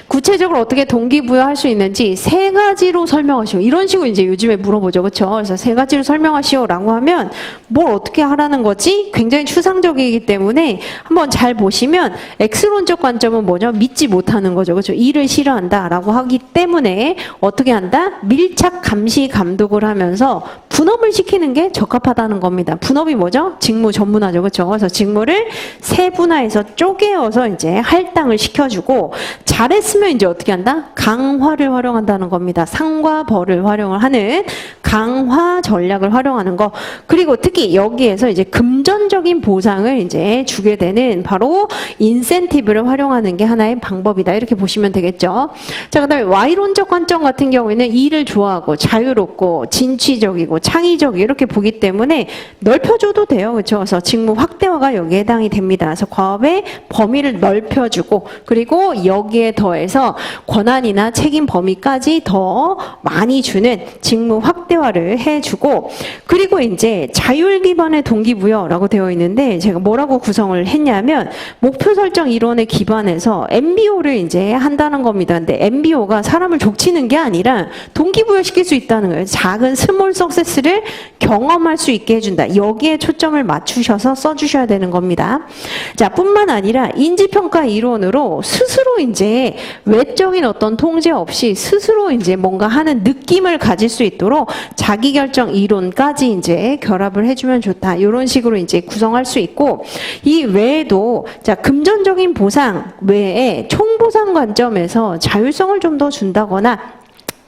구체적으로 어떻게 동기부여할 수 있는지 세 가지로 설명하시오. 이런 식으로 이제 요즘에 물어보죠. 그렇죠? 그래서 세 가지로 설명하시오라고 하면 뭘 어떻게 하라는 거지? 굉장히 추상적이기 때문에 한번 잘 보시면 X론적 관점은 뭐죠? 믿지 못하는 거죠. 그렇죠? 일을 싫어한다라고 하기 때문에 어떻게 한다? 밀착 감시 감독을 하면서 분업을 시키는 게 적합하다는 겁니다. 분업이 뭐죠? 직무 전문화죠. 그렇죠? 그래서 직무를 세분화해서 쪼개어서 이제 할당을 시켜주고 잘했으면 이제 어떻게 한다? 강화를 활용한다는 겁니다. 상과 벌을 활용을 하는 강화 전략을 활용하는 거. 그리고 특히 여기에서 이제 금전적인 보상을 이제 주게 되는 바로 인센티브를 활용하는 게 하나의 방법이다. 이렇게 보시면 되겠죠. 자, 그다음에 Y론적 관점 같은 경우에는 일을 좋아하고 자유롭고 진취적이고 창의적 이렇게 보기 때문에 넓혀줘도 돼요. 그렇죠? 그래서 직무 확대화가 여기에 해당이 됩니다. 그래서 과업의 범위를 넓혀주고 그리고 여기에 더해서 권한이나 책임 범위까지 더 많이 주는 직무 확대화를 해주고 그리고 이제 자율 기반의 동기부여라고 되어 있는데 제가 뭐라고 구성을 했냐면 목표 설정 이론에 기반해서 MBO를 이제 한다는 겁니다. 근데 MBO가 사람을 족치는 게 아니라 동기부여 시킬 수 있다는 거예요. 작은 스몰 석세스를 경험할 수 있게 해준다. 여기에 초점을 맞추셔서 써주셔야 되는 겁니다. 자, 뿐만 아니라 인지평가 이론으로 스스로 이제 외적인 어떤 통제 없이 스스로 이제 뭔가 하는 느낌을 가질 수 있도록 자기결정 이론까지 이제 결합을 해주면 좋다. 이런 식으로 이제 구성할 수 있고, 이 외에도 자, 금전적인 보상 외에 총보상 관점에서 자율성을 좀 더 준다거나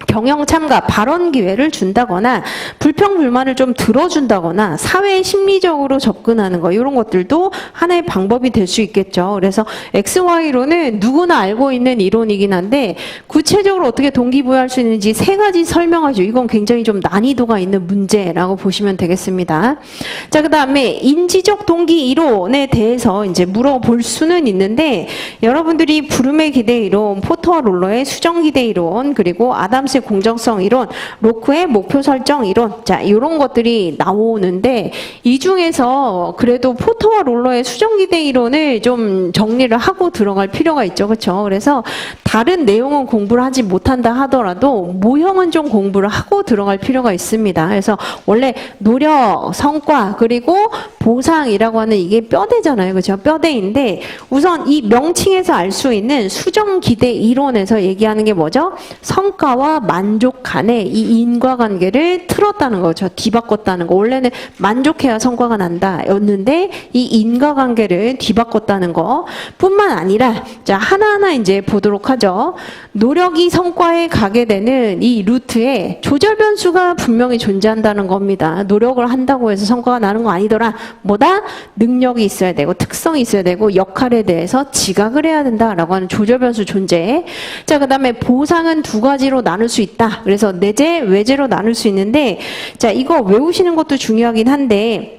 경영 참가, 발언 기회를 준다거나 불평 불만을 좀 들어준다거나 사회에 심리적으로 접근하는 거, 이런 것들도 하나의 방법이 될 수 있겠죠. 그래서 XY로는 누구나 알고 있는 이론이긴 한데 구체적으로 어떻게 동기부여할 수 있는지 세 가지 설명하죠. 이건 굉장히 좀 난이도가 있는 문제라고 보시면 되겠습니다. 자, 그 다음에 인지적 동기 이론에 대해서 이제 물어볼 수는 있는데, 여러분들이 부름의 기대 이론, 포터와 롤러의 수정 기대 이론, 그리고 아담스의 공정성 이론, 로크의 목표 설정 이론, 자, 이런 것들이 나오는데, 이 중에서 그래도 포터와 롤러의 수정 기대 이론을 좀 정리를 하고 들어갈 필요가 있죠. 그렇죠? 그래서 다른 내용은 공부를 하지 못한다 하더라도 모형은 좀 공부를 하고 들어갈 필요가 있습니다. 그래서 원래 노력, 성과, 그리고 보상이라고 하는 이게 뼈대잖아요. 그렇죠? 뼈대인데, 우선 이 명칭에서 알 수 있는 수정 기대 이론에서 얘기하는 게 뭐죠? 성과와 만족 간의 이 인과관계를 틀었다는 거죠. 뒤바꿨다는 거. 원래는 만족해야 성과가 난다 였는데 이 인과관계를 뒤바꿨다는 거 뿐만 아니라, 자, 하나하나 이제 보도록 하죠. 노력이 성과에 가게 되는 이 루트에 조절 변수가 분명히 존재한다는 겁니다. 노력을 한다고 해서 성과가 나는 거 아니더라. 뭐다? 능력이 있어야 되고 특성이 있어야 되고 역할에 대해서 지각을 해야 된다라고 하는 조절 변수 존재. 자, 그 다음에 보상은 두 가지로 나눌 수 있다. 그래서 내재, 외재로 나눌 수 있는데, 자, 이거 외우시는 것도 중요하긴 한데,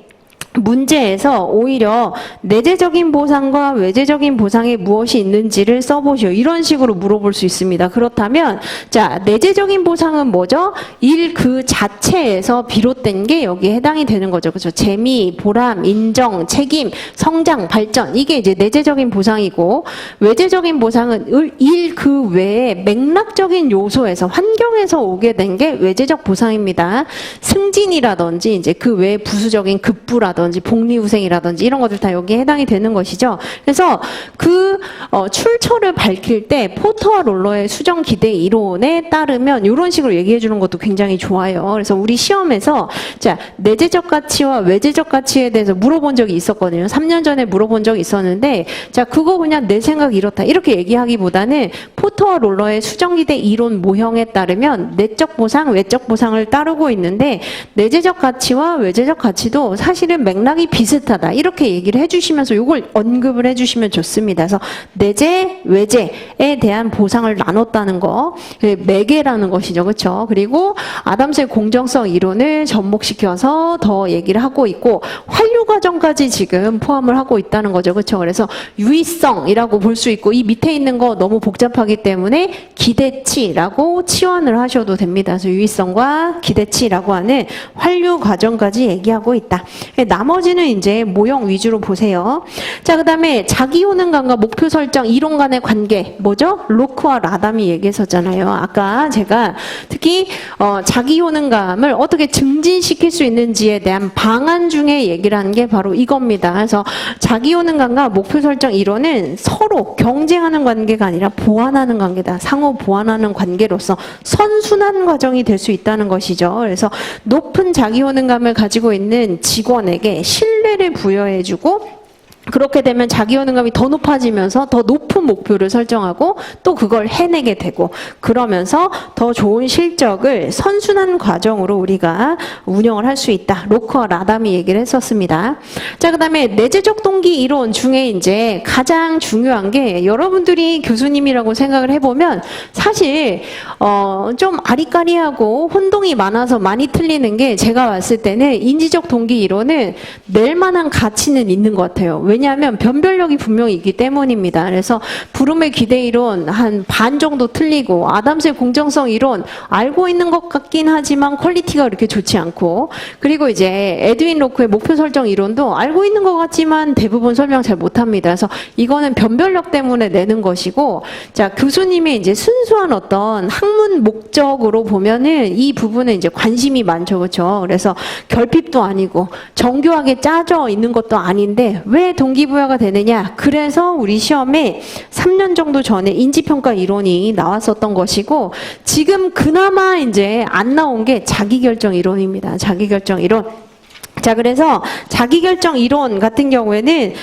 문제에서 오히려 내재적인 보상과 외재적인 보상에 무엇이 있는지를 써보시오. 이런 식으로 물어볼 수 있습니다. 그렇다면, 자, 내재적인 보상은 뭐죠? 일 그 자체에서 비롯된 게 여기에 해당이 되는 거죠. 그렇죠? 재미, 보람, 인정, 책임, 성장, 발전. 이게 이제 내재적인 보상이고, 외재적인 보상은 일 그 외에 맥락적인 요소에서, 환경에서 오게 된 게 외재적 보상입니다. 승진이라든지 이제 그 외에 부수적인 급부라든지 복리후생이라든지 이런 것들 다 여기에 해당이 되는 것이죠. 그래서 그 출처를 밝힐 때 포터와 롤러의 수정 기대 이론에 따르면 이런 식으로 얘기해 주는 것도 굉장히 좋아요. 그래서 우리 시험에서, 자, 내재적 가치와 외재적 가치에 대해서 물어본 적이 있었거든요. 3년 전에 물어본 적이 있었는데, 자, 그거 그냥 내 생각 이렇다 이렇게 얘기하기보다는 포터와 롤러의 수정 기대 이론 모형에 따르면 내적 보상, 외적 보상을 따르고 있는데, 내재적 가치와 외재적 가치도 사실은 맥락이 비슷하다 이렇게 얘기를 해주시면서 이걸 언급을 해주시면 좋습니다. 그래서 내재, 외재에 대한 보상을 나눴다는 거, 매개라는 것이죠. 그렇죠? 그리고 아담스의 공정성 이론을 접목시켜서 더 얘기를 하고 있고, 환류 과정까지 지금 포함을 하고 있다는 거죠. 그렇죠? 그래서 유의성이라고 볼 수 있고, 이 밑에 있는 거 너무 복잡하기 때문에 기대치라고 치환을 하셔도 됩니다. 그래서 유의성과 기대치라고 하는 환류 과정까지 얘기하고 있다. 나머지는 이제 모형 위주로 보세요. 자, 그 다음에 자기 효능감과 목표 설정 이론 간의 관계, 뭐죠? 로크와 라담이 얘기했었잖아요. 아까 제가 특히 자기 효능감을 어떻게 증진시킬 수 있는지에 대한 방안 중에 얘기를 한 게 바로 이겁니다. 그래서 자기 효능감과 목표 설정 이론은 서로 경쟁하는 관계가 아니라 보완하는 관계다. 상호 보완하는 관계로서 선순환 과정이 될 수 있다는 것이죠. 그래서 높은 자기 효능감을 가지고 있는 직원에게 신뢰를 부여해주고, 그렇게 되면 자기 효능감이 더 높아지면서 더 높은 목표를 설정하고 또 그걸 해내게 되고, 그러면서 더 좋은 실적을 선순환 과정으로 우리가 운영을 할 수 있다. 로크와 라담이 얘기를 했었습니다. 자, 그 다음에 내재적 동기 이론 중에 이제 가장 중요한 게, 여러분들이 교수님이라고 생각을 해보면 사실 좀 아리까리하고 혼동이 많아서 많이 틀리는 게, 제가 봤을 때는 인지적 동기 이론은 낼 만한 가치는 있는 것 같아요. 왜냐하면 변별력이 분명히 있기 때문입니다. 그래서 부름의 기대 이론 한 반 정도 틀리고, 아담스의 공정성 이론 알고 있는 것 같긴 하지만 퀄리티가 그렇게 좋지 않고, 그리고 이제 에드윈 로크의 목표 설정 이론도 알고 있는 것 같지만 대부분 설명 잘 못합니다. 그래서 이거는 변별력 때문에 내는 것이고, 자, 교수님의 이제 순수한 어떤 학문 목적으로 보면은 이 부분에 이제 관심이 많죠. 그렇죠? 그래서 결핍도 아니고 정교하게 짜져 있는 것도 아닌데 왜 동기부여가 되느냐? 그래서 우리 시험에 3년 정도 전에 인지평가 이론이 나왔었던 것이고, 지금 그나마 이제 안 나온 게 자기결정 이론입니다. 자기결정 이론. 자, 그래서 자기결정 이론 같은 경우에는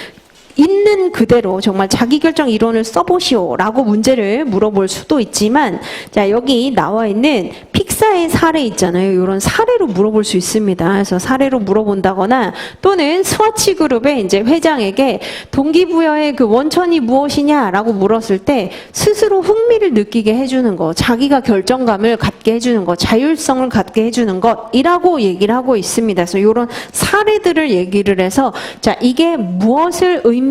있는 그대로 정말 자기결정 이론을 써보시오라고 문제를 물어볼 수도 있지만, 자, 여기 나와 있는 픽사의 사례 있잖아요. 이런 사례로 물어볼 수 있습니다. 그래서 사례로 물어본다거나 또는 스와치 그룹의 이제 회장에게 동기부여의 그 원천이 무엇이냐라고 물었을 때 스스로 흥미를 느끼게 해주는 것, 자기가 결정감을 갖게 해주는 것, 자율성을 갖게 해주는 것이라고 얘기를 하고 있습니다. 그래서 이런 사례들을 얘기를 해서, 자, 이게 무엇을 의미하는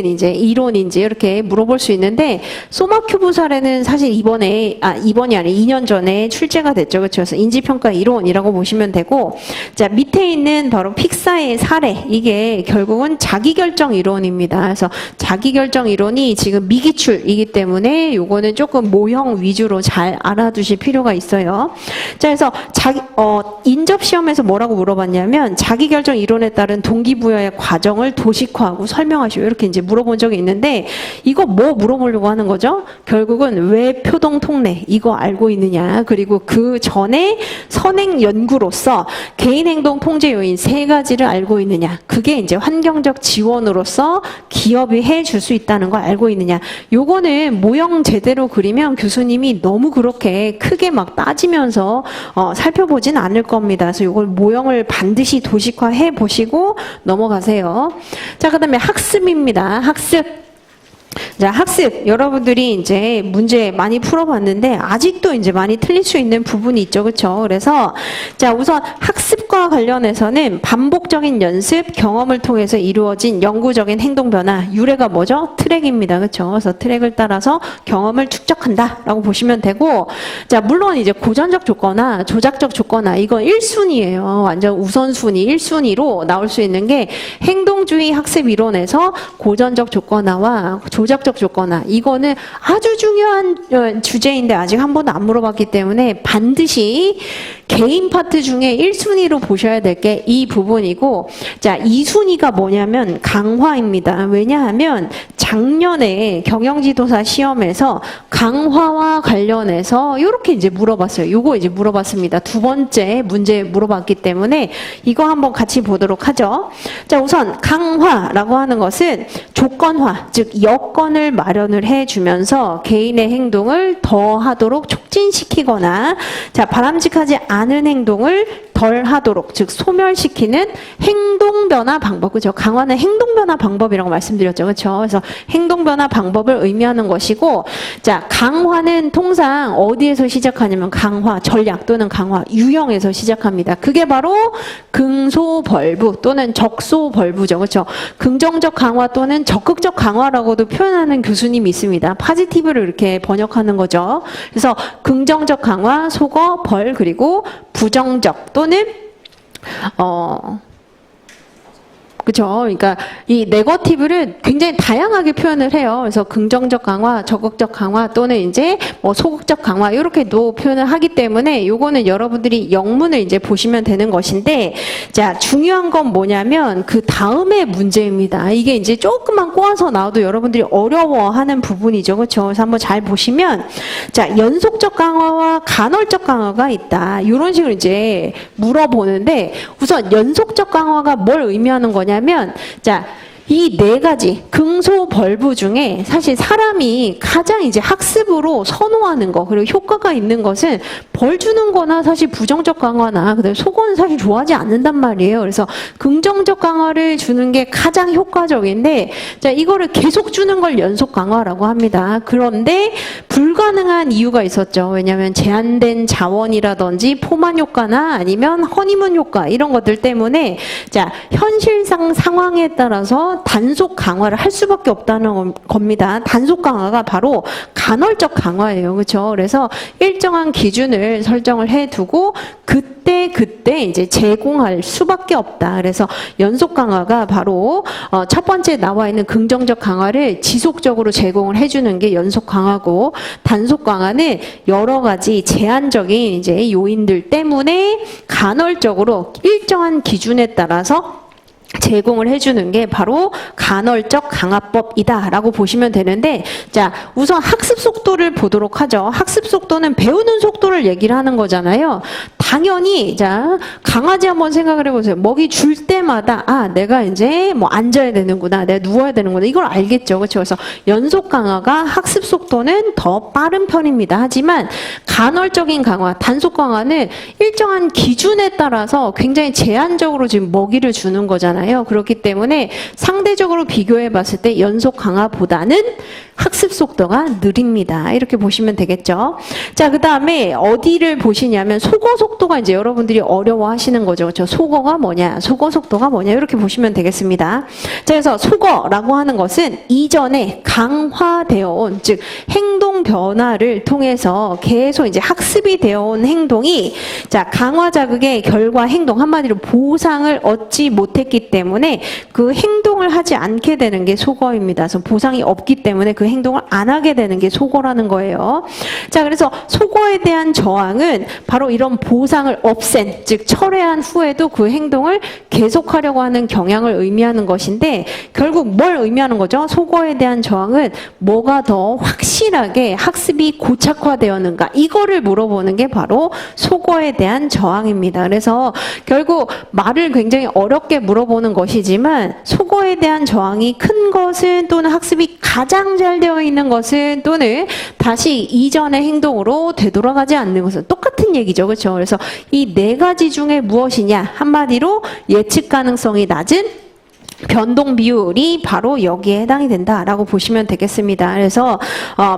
이제 이론인지 이렇게 물어볼 수 있는데, 소마큐브 사례는 사실 이번이 아니라 2년 전에 출제가 됐죠. 그렇죠? 그래서 인지평가 이론이라고 보시면 되고, 자, 밑에 있는 바로 픽사의 사례, 이게 결국은 자기결정 이론입니다. 그래서 자기결정 이론이 지금 미기출이기 때문에 요거는 조금 모형 위주로 잘 알아두실 필요가 있어요. 자, 그래서 인접 시험에서 뭐라고 물어봤냐면, 자기결정 이론에 따른 동기부여의 과정을 도식화하고 설명하시오. 이렇게 이제 물어본 적이 있는데, 이거 뭐 물어보려고 하는 거죠? 결국은 왜 표동 통례, 이거 알고 있느냐. 그리고 그 전에 선행 연구로서 개인 행동 통제 요인 3가지를 알고 있느냐. 그게 이제 환경적 지원으로서 기업이 해줄 수 있다는 걸 알고 있느냐. 요거는 모형 제대로 그리면 교수님이 너무 그렇게 크게 막 따지면서 살펴보진 않을 겁니다. 그래서 요걸 모형을 반드시 도식화해 보시고 넘어가세요. 자, 그다음에 학습입니다. 학습. 자, 학습. 여러분들이 이제 문제 많이 풀어봤는데 아직도 이제 많이 틀릴 수 있는 부분이 있죠. 그렇죠? 그래서 자, 우선 학습과 관련해서는 반복적인 연습, 경험을 통해서 이루어진 영구적인 행동 변화. 유래가 뭐죠? 트랙입니다. 그렇죠? 그래서 트랙을 따라서 경험을 축적한다라고 보시면 되고, 자, 물론 이제 고전적 조건화, 조작적 조건화, 이건 1순위예요. 완전 우선순위, 1순위로 나올 수 있는 게 행동주의 학습 이론에서 고전적 조건화와 조작적 조건화, 이거는 아주 중요한 주제인데 아직 한 번도 안 물어봤기 때문에 반드시 개인 파트 중에 1순위로 보셔야 될 게 이 부분이고, 자, 2순위가 뭐냐면 강화입니다. 왜냐하면 작년에 경영지도사 시험에서 강화와 관련해서 이렇게 이제 물어봤어요. 요거 이제 물어봤습니다. 두 번째 문제 물어봤기 때문에 이거 한번 같이 보도록 하죠. 자, 우선 강화라고 하는 것은 조건화, 즉 여건을 마련을 해주면서 개인의 행동을 더 하도록 촉진시키거나, 자, 바람직하지 않은 행동을 덜 하도록, 즉 소멸시키는 행동 변화 방법. 그죠? 강화는 행동 변화 방법이라고 말씀드렸죠. 그렇죠? 그래서 행동 변화 방법을 의미하는 것이고, 자, 강화는 통상 어디에서 시작하냐면 강화, 전략 또는 강화, 유형에서 시작합니다. 그게 바로 긍소벌부 또는 적소벌부죠. 그렇죠? 긍정적 강화 또는 적극적 강화라고도 표현하는 교수님이 있습니다. 파지티브를 이렇게 번역하는 거죠. 그래서 긍정적 강화, 소거, 벌, 그리고 부정적 또는 그렇죠. 그러니까 이 네거티브를 굉장히 다양하게 표현을 해요. 그래서 긍정적 강화, 적극적 강화 또는 이제 뭐 소극적 강화 이렇게도 표현을 하기 때문에 요거는 여러분들이 영문을 이제 보시면 되는 것인데, 자, 중요한 건 뭐냐면 그 다음에 문제입니다. 이게 이제 조금만 꼬아서 나와도 여러분들이 어려워하는 부분이죠. 그렇죠? 그래서 한번 잘 보시면, 자, 연속적 강화와 간헐적 강화가 있다. 이런 식으로 이제 물어보는데, 우선 연속적 강화가 뭘 의미하는 거냐? 자, 이 4가지 긍소벌부 중에 사실 사람이 가장 이제 학습으로 선호하는 거, 그리고 효과가 있는 것은 벌 주는 거나 사실 부정적 강화나 그다음에 속어는 사실 좋아하지 않는단 말이에요. 그래서 긍정적 강화를 주는 게 가장 효과적인데, 자, 이거를 계속 주는 걸 연속 강화라고 합니다. 그런데 불가능한 이유가 있었죠. 왜냐하면 제한된 자원이라든지 포만 효과나 아니면 허니문 효과 이런 것들 때문에, 자, 현실상 상황에 따라서 단속 강화를 할 수밖에 없다는 겁니다. 단속 강화가 바로 간헐적 강화예요. 그렇죠? 그래서 일정한 기준을 설정을 해두고 그때 이제 제공할 수밖에 없다. 그래서 연속 강화가 바로 첫 번째 나와 있는 긍정적 강화를 지속적으로 제공을 해주는 게 연속 강화고, 단속 강화는 여러 가지 제한적인 이제 요인들 때문에 간헐적으로 일정한 기준에 따라서 제공을 해주는 게 바로 간헐적 강화법이다라고 보시면 되는데, 자, 우선 학습 속도를 보도록 하죠. 학습 속도는 배우는 속도를 얘기를 하는 거잖아요. 당연히, 자, 강아지 한번 생각을 해보세요. 먹이 줄 때마다, 아, 내가 이제 뭐 앉아야 되는구나, 내가 누워야 되는구나, 이걸 알겠죠. 그렇죠? 그래서 연속 강화가 학습 속도는 더 빠른 편입니다. 하지만 간헐적인 강화, 단속 강화는 일정한 기준에 따라서 굉장히 제한적으로 지금 먹이를 주는 거잖아요. 그렇기 때문에 상대적으로 비교해 봤을 때 연속 강화보다는 학습 속도가 느립니다. 이렇게 보시면 되겠죠. 자, 그 다음에 어디를 보시냐면 속어 속도가 이제 여러분들이 어려워 하시는 거죠. 그렇죠? 속어가 뭐냐, 속어 속도가 뭐냐, 이렇게 보시면 되겠습니다. 자, 그래서 속어라고 하는 것은 이전에 강화되어 온, 즉 행동 변화를 통해서 계속 이제 학습이 되어 온 행동이, 자, 강화 자극의 결과 행동, 한마디로 보상을 얻지 못했기 때문에 그 행동을 하지 않게 되는 게 속어입니다. 그래서 보상이 없기 때문에 그 행동을 안 하게 되는 게 속어라는 거예요. 자, 그래서 속어에 대한 저항은 바로 이런 보상을 없앤, 즉 철회한 후에도 그 행동을 계속하려고 하는 경향을 의미하는 것인데, 결국 뭘 의미하는 거죠? 속어에 대한 저항은 뭐가 더 확실하게 학습이 고착화되었는가, 이거를 물어보는 게 바로 속어에 대한 저항입니다. 그래서 결국 말을 굉장히 어렵게 물어보는 것이지만, 속어에 대한 저항이 큰 것은, 또는 학습이 가장 잘 되어 있는 것은, 또는 다시 이전의 행동으로 되돌아가지 않는 것은 똑같은 얘기죠. 그렇죠? 그래서 이 네 가지 중에 무엇이냐, 한마디로 예측 가능성이 낮은 변동 비율이 바로 여기에 해당이 된다라고 보시면 되겠습니다. 그래서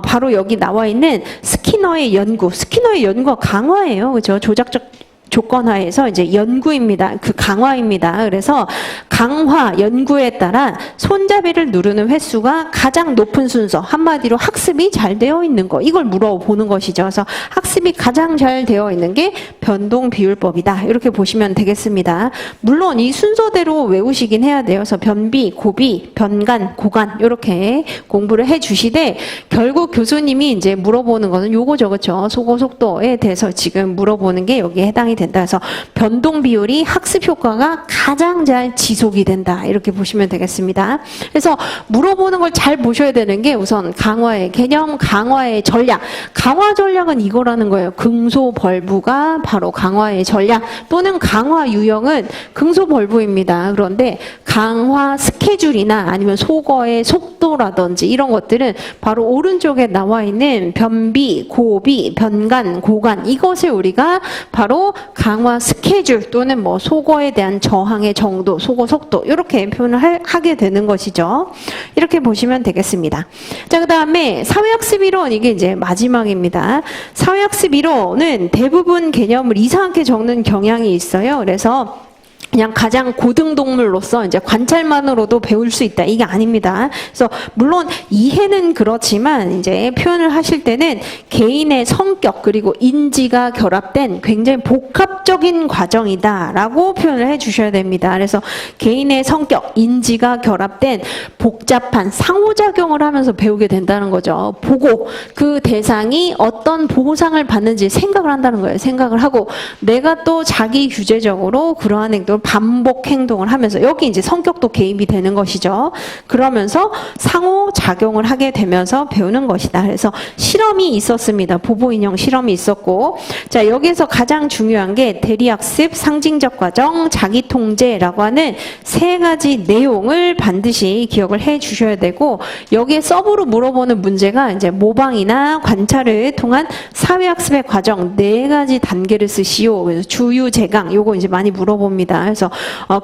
바로 여기 나와 있는 스키너의 연구가 강화예요. 그렇죠? 조작적 조건하에서 이제 연구입니다. 그 강화입니다. 그래서 강화 연구에 따라 손잡이를 누르는 횟수가 가장 높은 순서, 한마디로 학습이 잘 되어 있는 거, 이걸 물어보는 것이죠. 그래서 학습이 가장 잘 되어 있는 게 변동 비율법이다, 이렇게 보시면 되겠습니다. 물론 이 순서대로 외우시긴 해야 돼요. 그래서 변비, 고비, 변간, 고간 이렇게 공부를 해주시되, 결국 교수님이 이제 물어보는 것은 요거죠. 그렇죠? 속어 속도에 대해서 지금 물어보는 게 여기에 해당이 된다. 그래서 변동 비율이 학습 효과가 가장 잘 지속이 된다, 이렇게 보시면 되겠습니다. 그래서 물어보는 걸 잘 보셔야 되는 게, 우선 강화의 개념, 강화의 전략. 강화 전략은 이거라는 거예요. 긍소벌부가 바로 강화의 전략, 또는 강화 유형은 긍소벌부입니다. 그런데 강화 스케줄이나 아니면 속어의 속도라든지 이런 것들은 바로 오른쪽에 나와 있는 변비, 고비, 변간, 고간, 이것을 우리가 바로 강화 스케줄 또는 뭐 속어에 대한 저항의 정도, 속어 속도, 이렇게 표현을 하게 되는 것이죠. 이렇게 보시면 되겠습니다. 자, 그 다음에 사회학습 이론, 이게 이제 마지막입니다. 사회학습 이론은 대부분 개념을 이상하게 적는 경향이 있어요. 그래서 그냥 가장 고등동물로서 이제 관찰만으로도 배울 수 있다, 이게 아닙니다. 그래서 물론 이해는 그렇지만 이제 표현을 하실 때는 개인의 성격 그리고 인지가 결합된 굉장히 복합적인 과정이다라고 표현을 해주셔야 됩니다. 그래서 개인의 성격, 인지가 결합된 복잡한 상호작용을 하면서 배우게 된다는 거죠. 보고 그 대상이 어떤 보상을 받는지 생각을 한다는 거예요. 생각을 하고 내가 또 자기 규제적으로 그러한 행동을 반복 행동을 하면서, 여기 이제 성격도 개입이 되는 것이죠. 그러면서 상호작용을 하게 되면서 배우는 것이다. 그래서 실험이 있었습니다. 보보인형 실험이 있었고, 자, 여기에서 가장 중요한 게 대리학습, 상징적 과정, 자기통제라고 하는 세 가지 내용을 반드시 기억을 해 주셔야 되고, 여기에 서브로 물어보는 문제가 이제 모방이나 관찰을 통한 사회학습의 과정 네 가지 단계를 쓰시오. 그래서 주유, 재강, 요거 이제 많이 물어봅니다. 그래서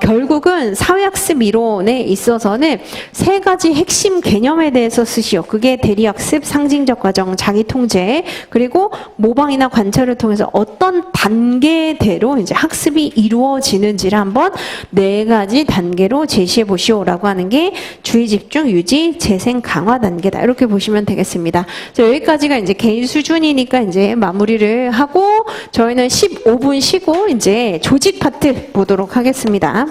결국은 사회학습 이론에 있어서는 세 가지 핵심 개념에 대해서 쓰시오. 그게 대리학습, 상징적 과정, 자기통제, 그리고 모방이나 관찰을 통해서 어떤 단계대로 이제 학습이 이루어지는지를 한번 네 가지 단계로 제시해 보시오라고 하는 게 주의 집중, 유지, 재생, 강화 단계다, 이렇게 보시면 되겠습니다. 자, 여기까지가 이제 개인 수준이니까 이제 마무리를 하고 저희는 15분 쉬고 이제 조직 파트 보도록 하겠습니다.